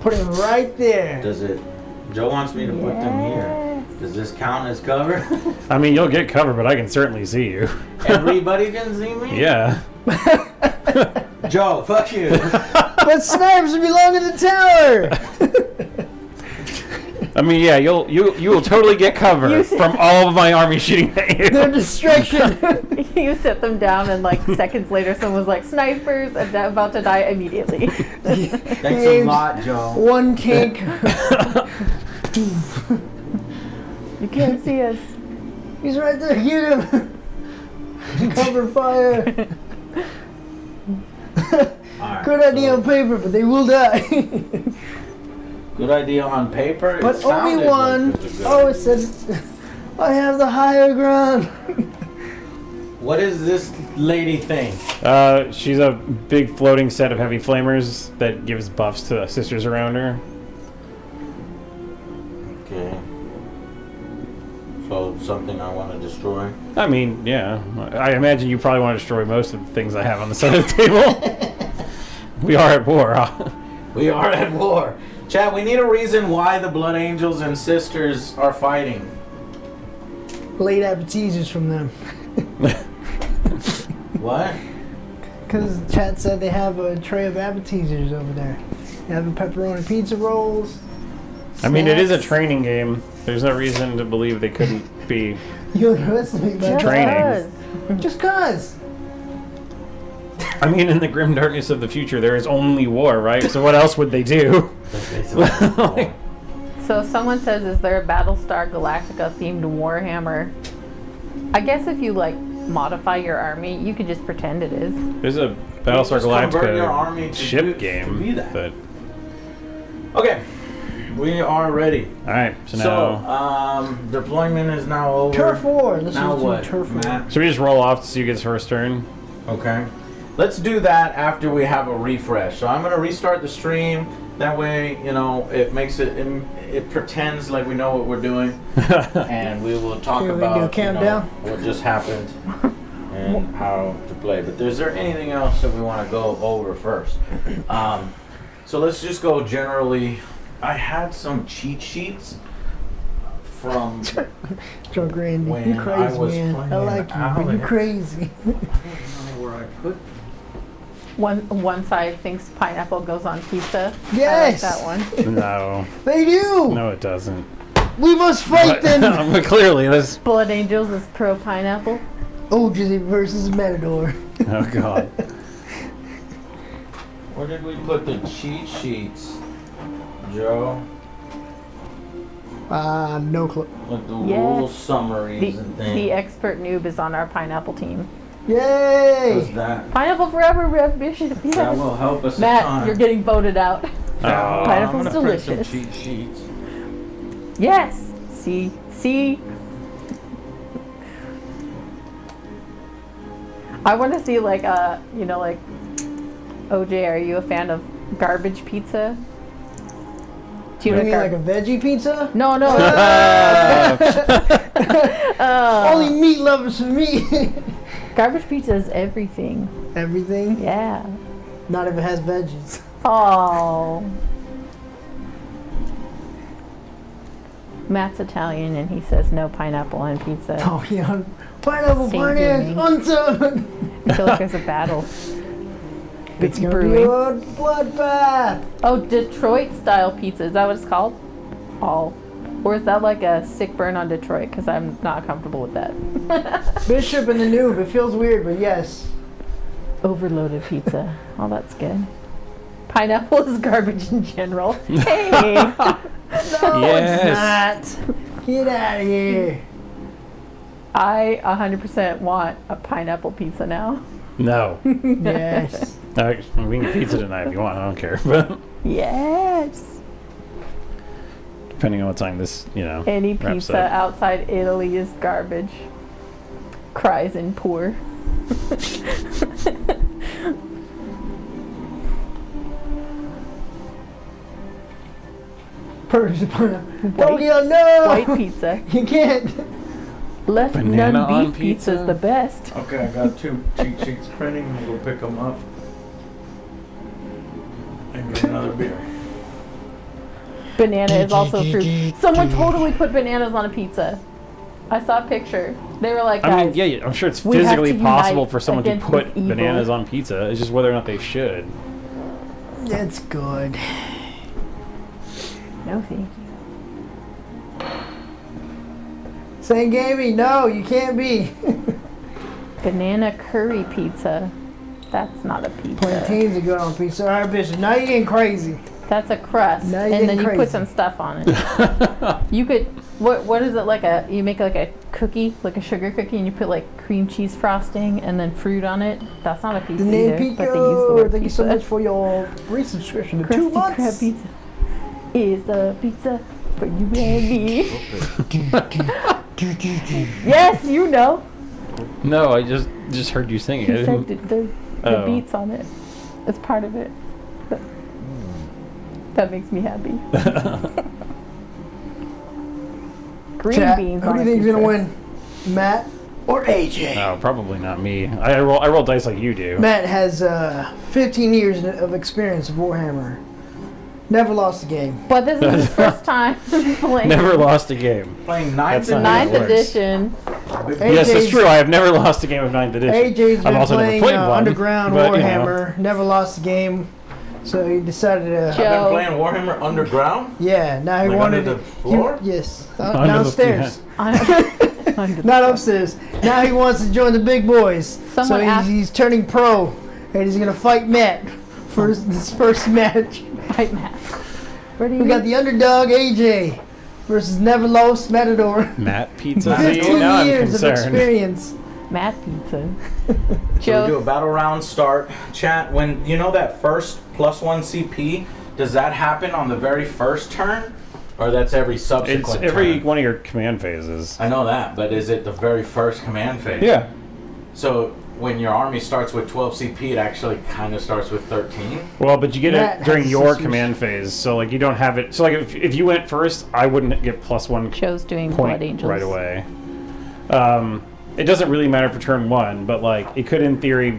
S4: Put him right there.
S1: Does it? Joe wants me to put them here. Does this count as cover?
S2: I mean, you'll get cover, but I can certainly see you.
S1: Everybody can see me?
S2: Yeah.
S1: Joe, fuck you.
S4: But snipers belong in the tower.
S2: I mean, yeah, you will totally get cover
S5: You-
S2: from all of my army shooting at you.
S4: They're distraction.
S5: You set them down, and like seconds later, someone was like, "Snipers!" and they're about to die immediately.
S1: Thanks a lot, Joe.
S4: One tank.
S5: You can't see us.
S4: He's right there. Get him. Cover fire.
S1: Alright,
S4: Good idea
S1: so-
S4: on paper, but they will die.
S1: Good idea on paper.
S4: But
S1: it sounded
S4: Obi-Wan
S1: like it was a good
S4: always
S1: idea.
S4: said, I have the higher ground.
S1: What is this lady thing?
S2: She's a big floating set of heavy flamers that gives buffs to the sisters around her.
S1: Okay. So something I want to destroy.
S2: I mean, yeah. I imagine you probably want to destroy most of the things I have on the side of the table. We are at war. Huh?
S1: We are at war. Chat, we need a reason why the Blood Angels and Sisters are fighting.
S4: Late appetizers from them.
S1: What?
S4: Because chat said they have a tray of appetizers over there. They have a pepperoni pizza rolls.
S2: I mean, it is a
S4: snacks.
S2: training game. There's no reason to believe they couldn't be.
S4: You underestimate that.
S2: Training.
S4: Just cause.
S2: I mean, in the grim darkness of the future, there is only war, right? So what else would they do?
S1: That's basically war.
S5: So someone says, "Is there a Battlestar Galactica themed Warhammer?" I guess if you like modify your army, you could just pretend it is.
S2: There's a Battlestar
S1: Just convert your army
S2: Galactica
S1: to
S2: ship
S1: do-
S2: game,
S1: to be that.
S2: but
S1: Okay. We are ready.
S2: all right. So
S1: So,
S2: now,
S1: deployment is now over.
S4: Turf war. Let's
S1: Now
S4: just do
S1: what,
S4: turf war.
S1: Matt?
S2: should we just roll off to see who gets first turn?
S1: Okay. Let's do that after we have a refresh. So I'm going to restart the stream. That way, it makes it pretends like we know what we're doing. And we will talk
S4: Okay, we do a
S1: about
S4: countdown?
S1: what just happened and how to play. But is there anything else that we want to go over first? So let's just go generally. I had some cheat sheets from
S4: Drunk Randy.
S1: when
S4: You
S1: I
S4: crazy,
S1: was
S4: man. I
S1: playing
S4: like you, but you
S1: Alex.
S4: crazy.
S1: I don't know where I put.
S5: One side thinks pineapple goes on pizza.
S4: Yes.
S5: I like that one.
S2: No,
S4: They do.
S2: no, it doesn't.
S4: We must fight them.
S2: But clearly, this.
S5: Blood Angels is pro pineapple.
S4: Ogre versus Matador.
S2: Oh God.
S1: Where did we put the cheat sheets, Joe?
S4: No clue.
S1: Like the
S5: Yes.
S1: rule summaries
S5: The,
S1: and
S5: the
S1: things.
S5: expert noob is on our pineapple team.
S1: Does
S4: Yay!
S1: that
S5: Pineapple forever, Rev Bishop. Yes.
S1: that will help us a
S5: Matt,
S1: ton.
S5: you're getting voted out.
S2: Oh.
S1: I'm
S5: Pineapple's
S1: gonna print some
S5: delicious.
S1: cheat sheets.
S5: Yes. See. I want to see like OJ. Are you a fan of garbage pizza?
S4: You
S5: Tuna
S4: mean like a
S5: garbage.
S4: veggie pizza?
S5: No, no.
S4: Only meat lovers for me.
S5: Garbage pizza is everything.
S4: Everything?
S5: Yeah.
S4: Not if it has veggies.
S5: Oh. Matt's Italian and he says no pineapple on pizza.
S4: Oh, yeah. Pineapple
S5: Same
S4: bananas,
S5: thing.
S4: unsolved.
S5: I feel like there's a battle.
S4: It's gonna
S5: brewing.
S4: be a bloodbath.
S5: Oh, Detroit style pizza. Is that what it's called? Oh. Or is that like a sick burn on Detroit? Because I'm not comfortable with that.
S4: Bishop and the Noob. It feels weird, but yes.
S5: Overloaded pizza. Oh, that's good. Pineapple is garbage in general. Hey!
S4: No,
S2: Yes.
S4: it's not. Get out of here.
S5: I 100% want a pineapple pizza now.
S2: No.
S4: Yes.
S2: We can get pizza tonight if you want. I don't care. But
S5: Yes!
S2: depending on what time this,
S5: Any
S2: wraps
S5: pizza
S2: up.
S5: outside Italy is garbage. Cries in poor.
S4: Purge Tokyo, no!
S5: White pizza.
S4: You can't.
S5: Left
S2: Banana
S5: none
S2: on
S5: beef pizza is
S2: pizza?
S5: the best.
S1: Okay, I got 2 cheat sheets printing. We'll go pick them up. And get another beer.
S5: Banana is also fruit. Someone totally put bananas on a pizza. I saw a picture. They were like,
S2: I mean,
S5: guys,
S2: yeah, I'm sure it's
S5: we have
S2: physically
S5: to
S2: possible
S5: unite
S2: for someone to
S5: against
S2: put
S5: this evil.
S2: bananas on pizza. It's just whether or not they should.
S4: It's good.
S5: no thank you.
S4: St. Gamey, no, you can't be.
S5: Banana curry pizza. That's not a pizza.
S4: Plantains are good on pizza. All right, Bishop, now you're getting crazy.
S5: That's a crust,
S4: Now you're
S5: and then
S4: getting
S5: you
S4: crazy.
S5: put some stuff on it. You could, what is it like a? You make like a cookie, like a sugar cookie, and you put like cream cheese frosting and then fruit on it. That's not a pizza
S4: The name
S5: either, but they use the
S4: Pico.
S5: word
S4: Thank you so
S5: pizza.
S4: much for your resubscription to 2
S5: Krusty
S4: months.
S5: Krab pizza is a pizza for you and me. Yes, you know.
S2: No, I just heard you sing
S5: He
S2: it.
S5: said the
S2: Oh.
S5: beats on it. It's part of it. That makes me happy. Green
S4: Chat,
S5: beans
S4: who
S5: on
S4: do
S5: a
S4: you think's
S5: pizza.
S4: gonna win? Matt or AJ?
S2: No, probably not me. I roll dice like you do.
S4: Matt has 15 years of experience of Warhammer. Never lost a game.
S5: But this is his first time playing
S2: Never lost a game.
S1: Playing 9th
S2: That's not
S1: edition.
S2: how it
S5: 9th
S2: works.
S5: edition.
S2: Yes, it's
S4: AJ's
S2: true. I have never lost a game of 9th edition.
S4: AJ's
S2: I've
S4: been
S2: also never
S4: playing
S2: played one.
S4: Underground
S2: but,
S4: Warhammer. Never lost a game, so he decided to.
S5: Joe.
S1: I've been playing Warhammer Underground.
S4: Yeah, now he
S1: Like
S4: wanted
S1: under
S4: to.
S1: the floor?
S4: Yes,
S2: Under the-
S4: downstairs.
S5: Under
S4: Not upstairs. Now he wants to join the big boys.
S5: Someone
S4: so
S5: asked-
S4: he's turning pro, and he's gonna fight Matt for his first match.
S5: Fight Matt. Where do you
S4: We got the underdog AJ versus Never Lost Matador.
S2: Matt Pizza.
S1: Matt.
S2: See,
S4: 15
S2: now I'm
S4: years of
S2: concerned.
S4: experience.
S5: Matt pizza.
S1: So we do a
S5: Joe.
S1: battle round start. Chat, when you know that first +1 CP, does that happen on the very first turn? Or that's every
S2: It's
S1: subsequent
S2: every
S1: turn?
S2: one of your command phases.
S1: I know that, but is it the very first command phase?
S2: Yeah.
S1: So when your army starts with 12 CP, it actually kind of starts with 13?
S2: Well, but you get
S4: Matt
S2: it during
S4: has
S2: your
S4: sisters.
S2: command phase, so like you don't have it. So like if you went first, I wouldn't get +1
S5: Joe's doing
S2: point
S5: Blood Angels.
S2: right away. It doesn't really matter for turn 1, but like it could in theory,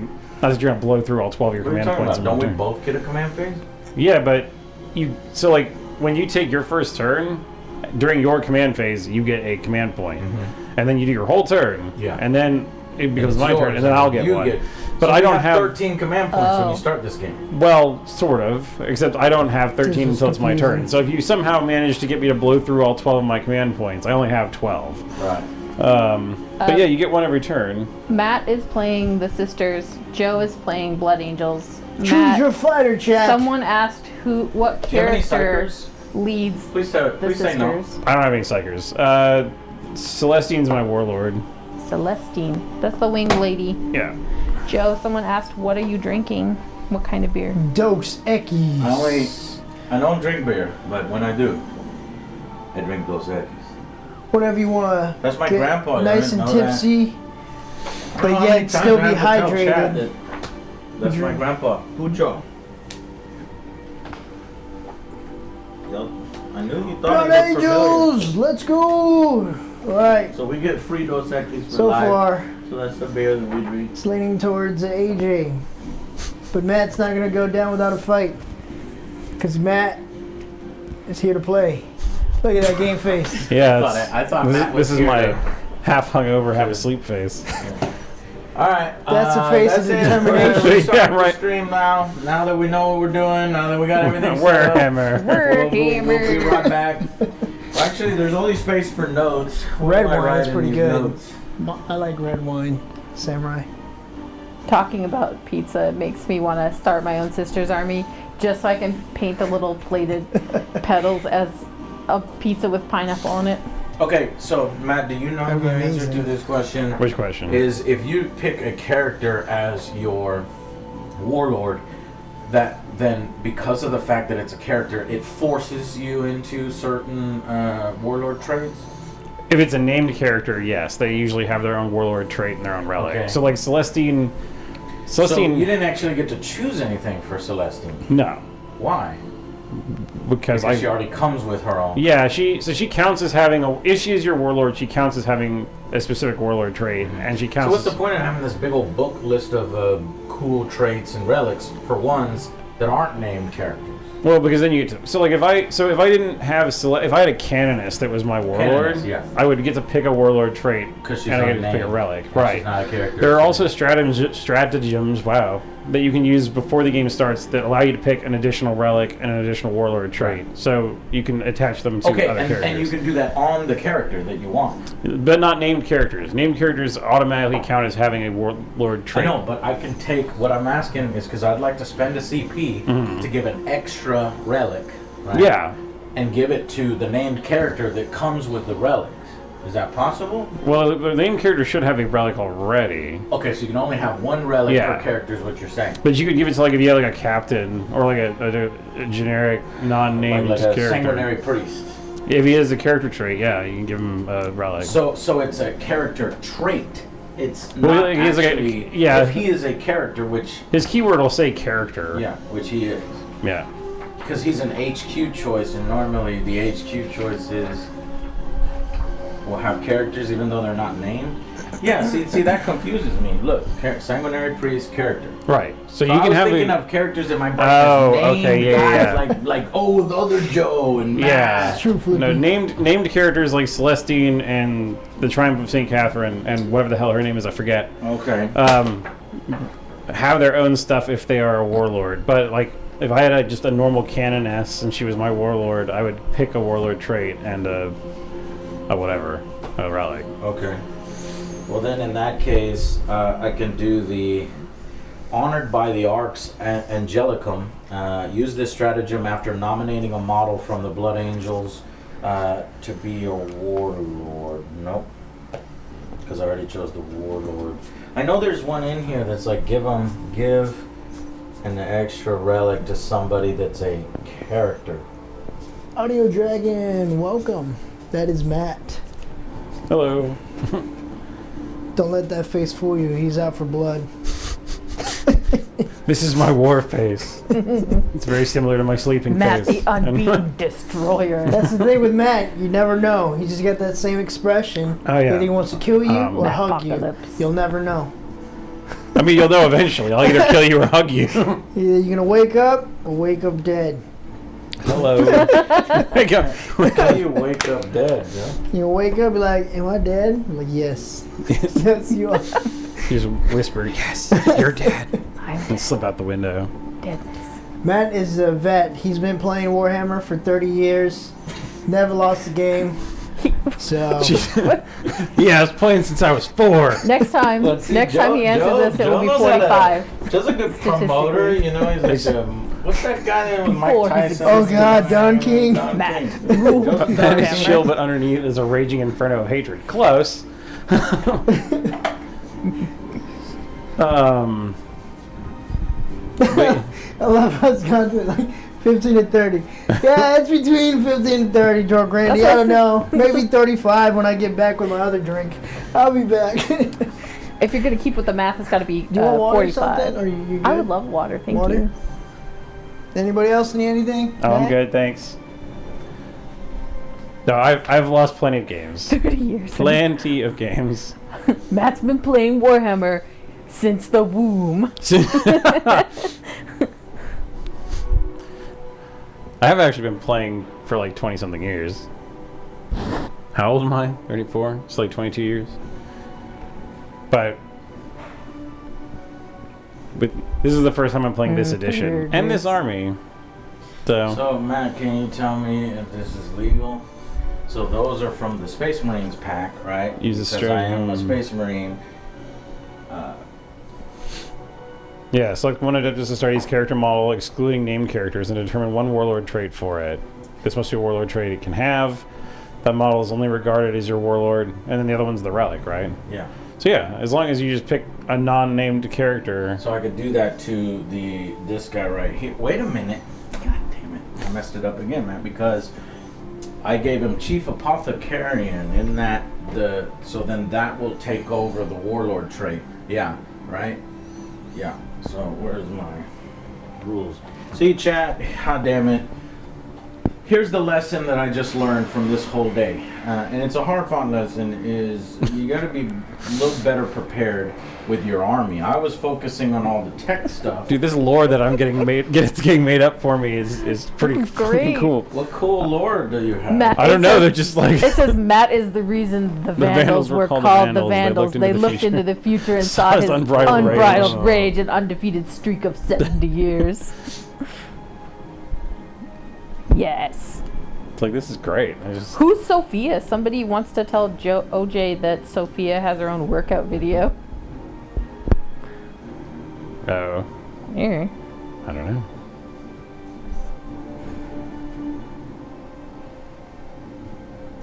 S2: not that you're gonna blow through all 12 of your
S1: What are you
S2: command
S1: talking
S2: points.
S1: about?
S2: in
S1: Don't
S2: one
S1: we
S2: turn.
S1: both get a command phase?
S2: Yeah, but like when you take your first turn during your command phase, you get a command point, and then you do your whole turn.
S1: Yeah.
S2: And then it becomes
S1: It's
S2: my turn,
S1: yours,
S2: and then I'll get
S1: you
S2: one.
S1: So
S2: But I
S1: you
S2: don't have
S1: 13 command points when
S5: Oh.
S1: you start this game.
S2: Well, sort of, except I don't have 13
S4: This is
S2: until it's my
S4: confusing.
S2: turn. So if you somehow manage to get me to blow through all 12 of my command points, I only have 12.
S1: Right.
S2: But yeah, you get one every turn.
S5: Matt is playing the sisters. Joe is playing Blood Angels.
S4: Choose
S5: Matt,
S4: your fighter, chat.
S5: someone asked what
S1: Do you have any
S5: character
S1: psychers?
S5: leads
S1: Please,
S5: the
S1: please say no.
S5: sisters.
S2: I don't have any psychers. Celestine's my warlord.
S5: Celestine. That's the winged lady.
S2: Yeah.
S5: Joe, someone asked, what are you drinking? What kind of beer?
S4: Dos Equis.
S1: I don't drink beer, but when I do, I drink Dos Equis.
S4: Whatever you want to
S1: That's my
S4: get
S1: grandpa. you
S4: nice
S1: didn't
S4: and
S1: know that.
S4: tipsy,
S1: I don't
S4: but
S1: know how many
S4: yet
S1: times
S4: still
S1: I
S4: be
S1: have to tell Chad
S4: hydrated.
S1: that That's my grandpa. Pucho. Yup. I knew you
S4: Blood
S1: thought it looked familiar.
S4: Angels! Let's go! Alright,
S1: So we get free Dos Equis for
S4: so
S1: life.
S4: far,
S1: So that's the beer that we drink.
S4: it's leaning towards AJ. But Matt's not gonna go down without a fight. Because Matt is here to play. Look at that game face.
S2: Yeah,
S1: I thought Matt was
S2: this is
S1: here
S2: my
S1: to-
S2: half hungover, half asleep face.
S1: All right.
S4: That's the face of
S1: that's it.
S4: determination.
S1: We're starting
S2: Yeah,
S1: the
S2: right.
S1: stream now. Now that we know what we're doing, now that we got everything set up,
S2: Warhammer.
S1: we'll be right back. Well, actually, there's only space for notes. What
S4: Red
S1: am I
S4: wine's
S1: writing
S4: pretty
S1: these
S4: good.
S1: notes?
S4: I like red wine. Samurai.
S5: Talking about pizza makes me want to start my own sister's army just so I can paint the little plated petals as a pizza with pineapple on it.
S1: Okay, so Matt, do you know
S4: That'd be
S1: the answer
S4: amazing.
S1: to this question?
S2: Which question?
S1: Is if you pick a character as your warlord, that then because of the fact that it's a character, it forces you into certain warlord traits?
S2: If it's a named character, yes, they usually have their own warlord trait and their own relic.
S1: Okay.
S2: So like Celestine,
S1: So
S2: Celestine,
S1: you didn't actually get to choose anything for Celestine.
S2: no,
S1: Why?
S2: because
S1: Because she already comes with her own.
S2: yeah, she counts as having a. If she is your warlord, she counts as having a specific warlord trait, and she
S1: So
S2: counts.
S1: what's the
S2: as,
S1: point of having this big old book list of cool traits and relics for ones that aren't named characters?
S2: Well, because then you get to. So like if I didn't have if I had a canonist that was my warlord,
S1: Canonist, yeah.
S2: I would get to pick a warlord trait
S1: 'Cause she's
S2: and I get to
S1: unnamed.
S2: pick a relic.
S1: She's
S2: Right.
S1: not a character.
S2: There are also stratagems, wow, that you can use before the game starts that allow you to pick an additional relic and an additional warlord trait. So you can attach them to
S1: Okay,
S2: other
S1: and
S2: characters.
S1: you can do that on the character that you want.
S2: But not named characters. Named characters automatically count as having a warlord
S1: I
S2: trait.
S1: know, but I can take what I'm asking is because I'd like to spend a CP to give an extra relic, right?
S2: Yeah.
S1: And give it to the named character that comes with the relics. Is that possible?
S2: Well, the named character should have a relic already.
S1: Okay, so you can only have one relic
S2: Yeah.
S1: per character is what you're saying.
S2: But you could give it to like if you had like a captain or like a generic non-named
S1: Like a
S2: character.
S1: sanguinary priest.
S2: If he has a character trait, yeah, you can give him a relic.
S1: So it's a character trait. It's
S2: Well,
S1: not
S2: he is like a-
S1: actually...
S2: yeah.
S1: If he is a character, which...
S2: His keyword will say character.
S1: Yeah, which he is.
S2: Yeah.
S1: Because he's an HQ choice, and normally the HQ choices will have characters even though they're not named. Yeah, see that confuses me. Look, sanguinary priest character.
S2: Right. So
S1: So
S2: you
S1: I
S2: can
S1: was
S2: have
S1: thinking
S2: a,
S1: of characters in my brain
S2: Oh,
S1: as named
S2: okay, yeah,
S1: guys,
S2: yeah.
S1: like oh the other Joe and Matt.
S2: yeah.
S4: True, Flippy.
S2: No, named characters like Celestine and the Triumph of St. Catherine and whatever the hell her name is, I forget.
S1: Okay.
S2: Have their own stuff if they are a warlord. But like if I had just a normal canoness and she was my warlord, I would pick a warlord trait and a whatever, a relic.
S1: Okay. Well, then in that case, I can do the Honored by the Arcs Angelicum. Use this stratagem after nominating a model from the Blood Angels to be a warlord. Nope. Because I already chose the warlord. I know there's one in here that's like give an extra relic to somebody that's a character.
S4: Audio Dragon, welcome. That is Matt.
S2: Hello.
S4: Don't let that face fool you. He's out for blood.
S2: This is my war face. It's very similar to my sleeping
S5: Matt,
S2: face.
S5: the unbeaten destroyer.
S4: That's the thing with Matt. You never know. He just got that same expression.
S2: Oh, yeah.
S4: Either he wants to kill you or
S5: Matt
S4: hug you.
S5: Apocalypse.
S4: You'll never know.
S2: I mean, you'll know eventually. I'll either kill you or hug you.
S4: Either you're gonna wake up or wake up dead.
S2: Hello.
S1: How do you wake up dead, Joe?
S4: You wake up, be like, "Am I dead?" I'm like, "Yes, yes, you are."
S2: You just whisper, "Yes, you're dead,"
S5: I'm
S2: and slip out the window.
S5: dead.
S4: Matt is a vet. He's been playing Warhammer for 30 years. Never lost a game. So
S2: Yeah, I was playing since I was 4.
S5: Next time,
S1: Let's see,
S5: next time he answers this, it will be
S1: knows how to-
S5: 45.
S1: Joe's a good promoter, you know. He's like, what's that guy there with Mike
S5: 40.
S1: Tyson?
S4: Oh, God, Don King.
S1: Don
S5: Matt.
S1: King.
S5: Rule.
S1: Joe's a
S2: That is
S5: Warhammer.
S2: chill, but underneath is a raging inferno of hatred. Close. But,
S4: I love how it's gone to like 15 and 30. Yeah, it's between 15 and 30, Joe Grandy.
S5: That's
S4: I don't
S5: what
S4: know. Maybe 35 when I get back with my other drink. I'll be back. Do
S5: If you're gonna keep with the math, it's got to be
S4: you want water or
S5: 45.
S4: something? Or you good?
S5: I would love water, thank
S4: Water?
S5: you.
S4: Anybody else need anything?
S2: oh, I'm
S4: Matt?
S2: good, thanks. No, I've lost plenty of games.
S5: 30 years.
S2: Plenty of games.
S5: Matt's been playing Warhammer since the womb.
S2: I have actually been playing for like 20-something years. How old am I? 34? It's like 22 years. But this is the first time I'm playing this edition and this army.
S1: So Matt, can you tell me if this is legal? So those are from the Space Marines pack, right?
S2: Use the
S1: Because I am a Space Marine.
S2: Yeah, select one Adeptus Astartes character model, excluding named characters, and determine one warlord trait for it. This must be a warlord trait it can have. That model is only regarded as your warlord, and then the other one's the relic, right?
S1: Yeah.
S2: So yeah, as long as you just pick a non-named character.
S1: So I could do that to this guy right here. Wait a minute. God damn it. I messed it up again, man, because I gave him Chief Apothecarian. Isn't that so then that will take over the warlord trait. Yeah, right? Yeah. So where's my rules? See, chat, god damn it. Here's the lesson that I just learned from this whole day. And it's a hard-fought lesson, is you got to be a little better prepared with your army. I was focusing on all the tech stuff.
S2: Dude, this lore that I'm getting made up for me is pretty
S5: Great.
S2: cool.
S1: What cool lore do you have?
S5: Matt,
S2: I don't know, they're just like...
S5: It says Matt is the reason the Vandals were called the Vandals. They looked into the future and saw his unbridled rage and undefeated streak of 70 years. Yes.
S2: It's like, this is great.
S5: Who's Sophia? Somebody wants to tell OJ that Sophia has her own workout video.
S2: Oh.
S5: Here.
S2: I don't know.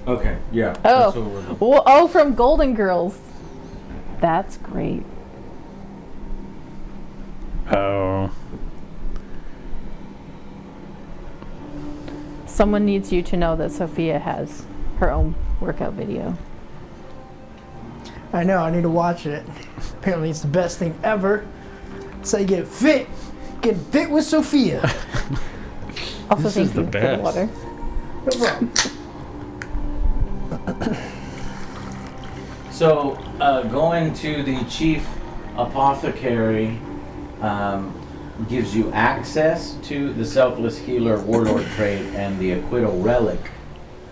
S1: Okay, yeah.
S5: Oh, from Golden Girls. That's great.
S2: Oh.
S5: Someone needs you to know that Sophia has her own workout video.
S4: I know, I need to watch it. Apparently it's the best thing ever. So you get fit. Get fit with Sophia.
S5: Also,
S2: This
S5: thank
S2: is the
S5: you for the
S2: best.
S5: water.
S4: No problem.
S1: So, going to the Chief Apothecary gives you access to the Selfless Healer Warlord trait and the Acquittal Relic,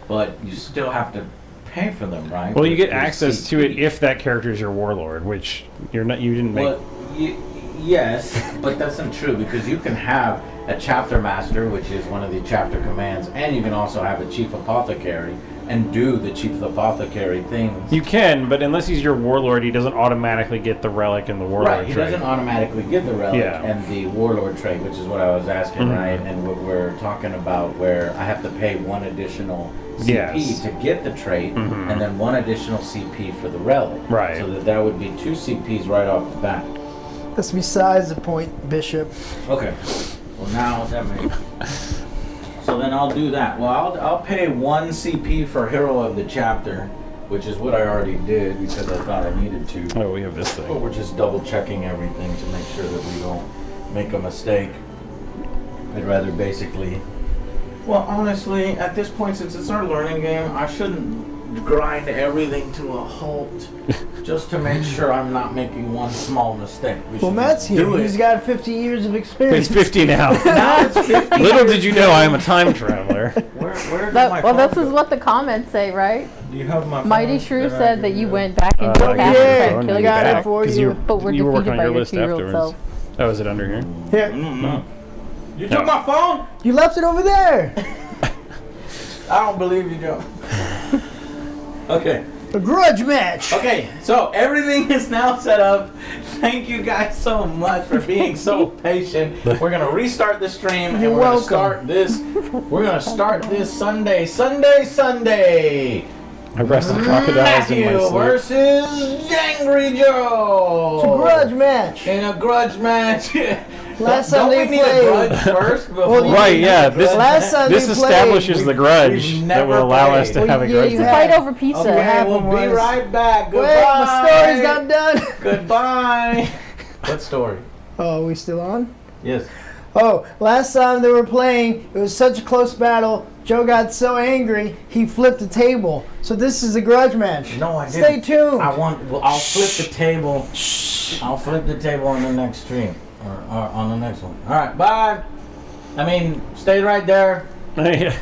S1: but you still have to pay for them, right?
S2: Well, you get
S1: With your
S2: access to
S1: CP.
S2: it if that character is your warlord, which you didn't make.
S1: Well, yes, but that's not true, because you can have a Chapter Master, which is one of the chapter commands, and you can also have a Chief Apothecary and do the Chief Apothecary things.
S2: You can, but unless he's your warlord, he doesn't automatically get the relic and the warlord
S1: Right, he
S2: trait.
S1: doesn't automatically get the relic
S2: Yeah.
S1: and the warlord trait, which is what I was asking,
S2: Mhm.
S1: right? And what we're talking about, where I have to pay one additional CP
S2: Yes.
S1: to get the trait,
S2: Mhm.
S1: and then one additional CP for the relic.
S2: Right.
S1: So that would be 2 CPs right off the bat.
S4: That's besides the point, Bishop.
S1: Okay. Well, now that makes. So then I'll do that. Well, I'll pay 1 CP for Hero of the Chapter, which is what I already did because I thought I needed to.
S2: Oh, we have this
S1: But
S2: thing.
S1: we're just double checking everything to make sure that we don't make a mistake. I'd rather basically. Well, honestly, at this point, since it's our learning game, I shouldn't grind everything to a halt just to make sure I'm not making one small mistake. We
S4: Well,
S1: should
S4: Matt's
S1: just do
S4: here. He's
S1: it.
S4: got 50 years of experience.
S2: It's 50 now.
S1: Now it's 50.
S2: Little did you know I am a time traveler.
S1: Where did my phone
S5: This
S1: go?
S5: is what the comments say, right?
S1: Do you have my
S5: Mighty
S1: phone
S5: Shrew
S1: I
S5: said
S1: can
S5: that you
S1: do?
S5: went back into
S2: I
S5: the
S2: got
S5: past
S2: your
S5: and tried to
S2: phone
S5: kill
S2: and
S4: got it
S5: yourself.
S4: for
S2: 'cause
S4: you.
S5: But we're
S2: you were
S5: defeated
S2: working on
S5: by
S2: your
S5: your
S2: list
S5: 2-year-old
S2: afterwards.
S5: self.
S2: Oh, is it under here?
S4: Here,
S1: No. You
S2: No.
S1: took my phone?
S4: you left it over there.
S1: I don't believe you, Joe. Okay.
S4: A grudge match.
S1: Okay, so everything is now set up. Thank you guys so much for being so patient. We're gonna restart the stream and
S4: You're
S1: we're gonna
S4: welcome.
S1: start this. We're gonna start this Sunday.
S2: I wrestled crocodiles in my
S1: Matthew
S2: sleep.
S1: versus Jangry Joe.
S4: It's a grudge match.
S1: In a grudge match.
S4: Last
S1: Don't
S4: time
S1: we
S4: they
S1: need a
S4: played.
S1: grudge first before
S4: Well,
S1: we
S2: Right,
S1: need
S2: yeah.
S1: a grudge
S4: Last time
S2: This
S4: they
S2: establishes
S4: played,
S2: the grudge
S1: we've
S2: that will
S1: never
S2: allow us to
S1: played.
S2: have a
S4: Well,
S2: grudge
S4: you
S5: To
S2: match.
S5: fight over pizza.
S1: Okay, we'll
S4: happened
S1: be
S4: was-
S1: right back. Goodbye.
S4: Wait, my story's not done.
S1: Goodbye. What story?
S4: Oh, are we still on?
S1: Yes.
S4: Oh, last time they were playing, it was such a close battle. Joe got so angry, he flipped the table. So this is a grudge match.
S1: No, I didn't.
S4: Stay tuned.
S1: I'll flip the table. I'll flip the table on the next stream. Or on the next one. Alright, bye. I mean, stay right there.
S2: Yeah.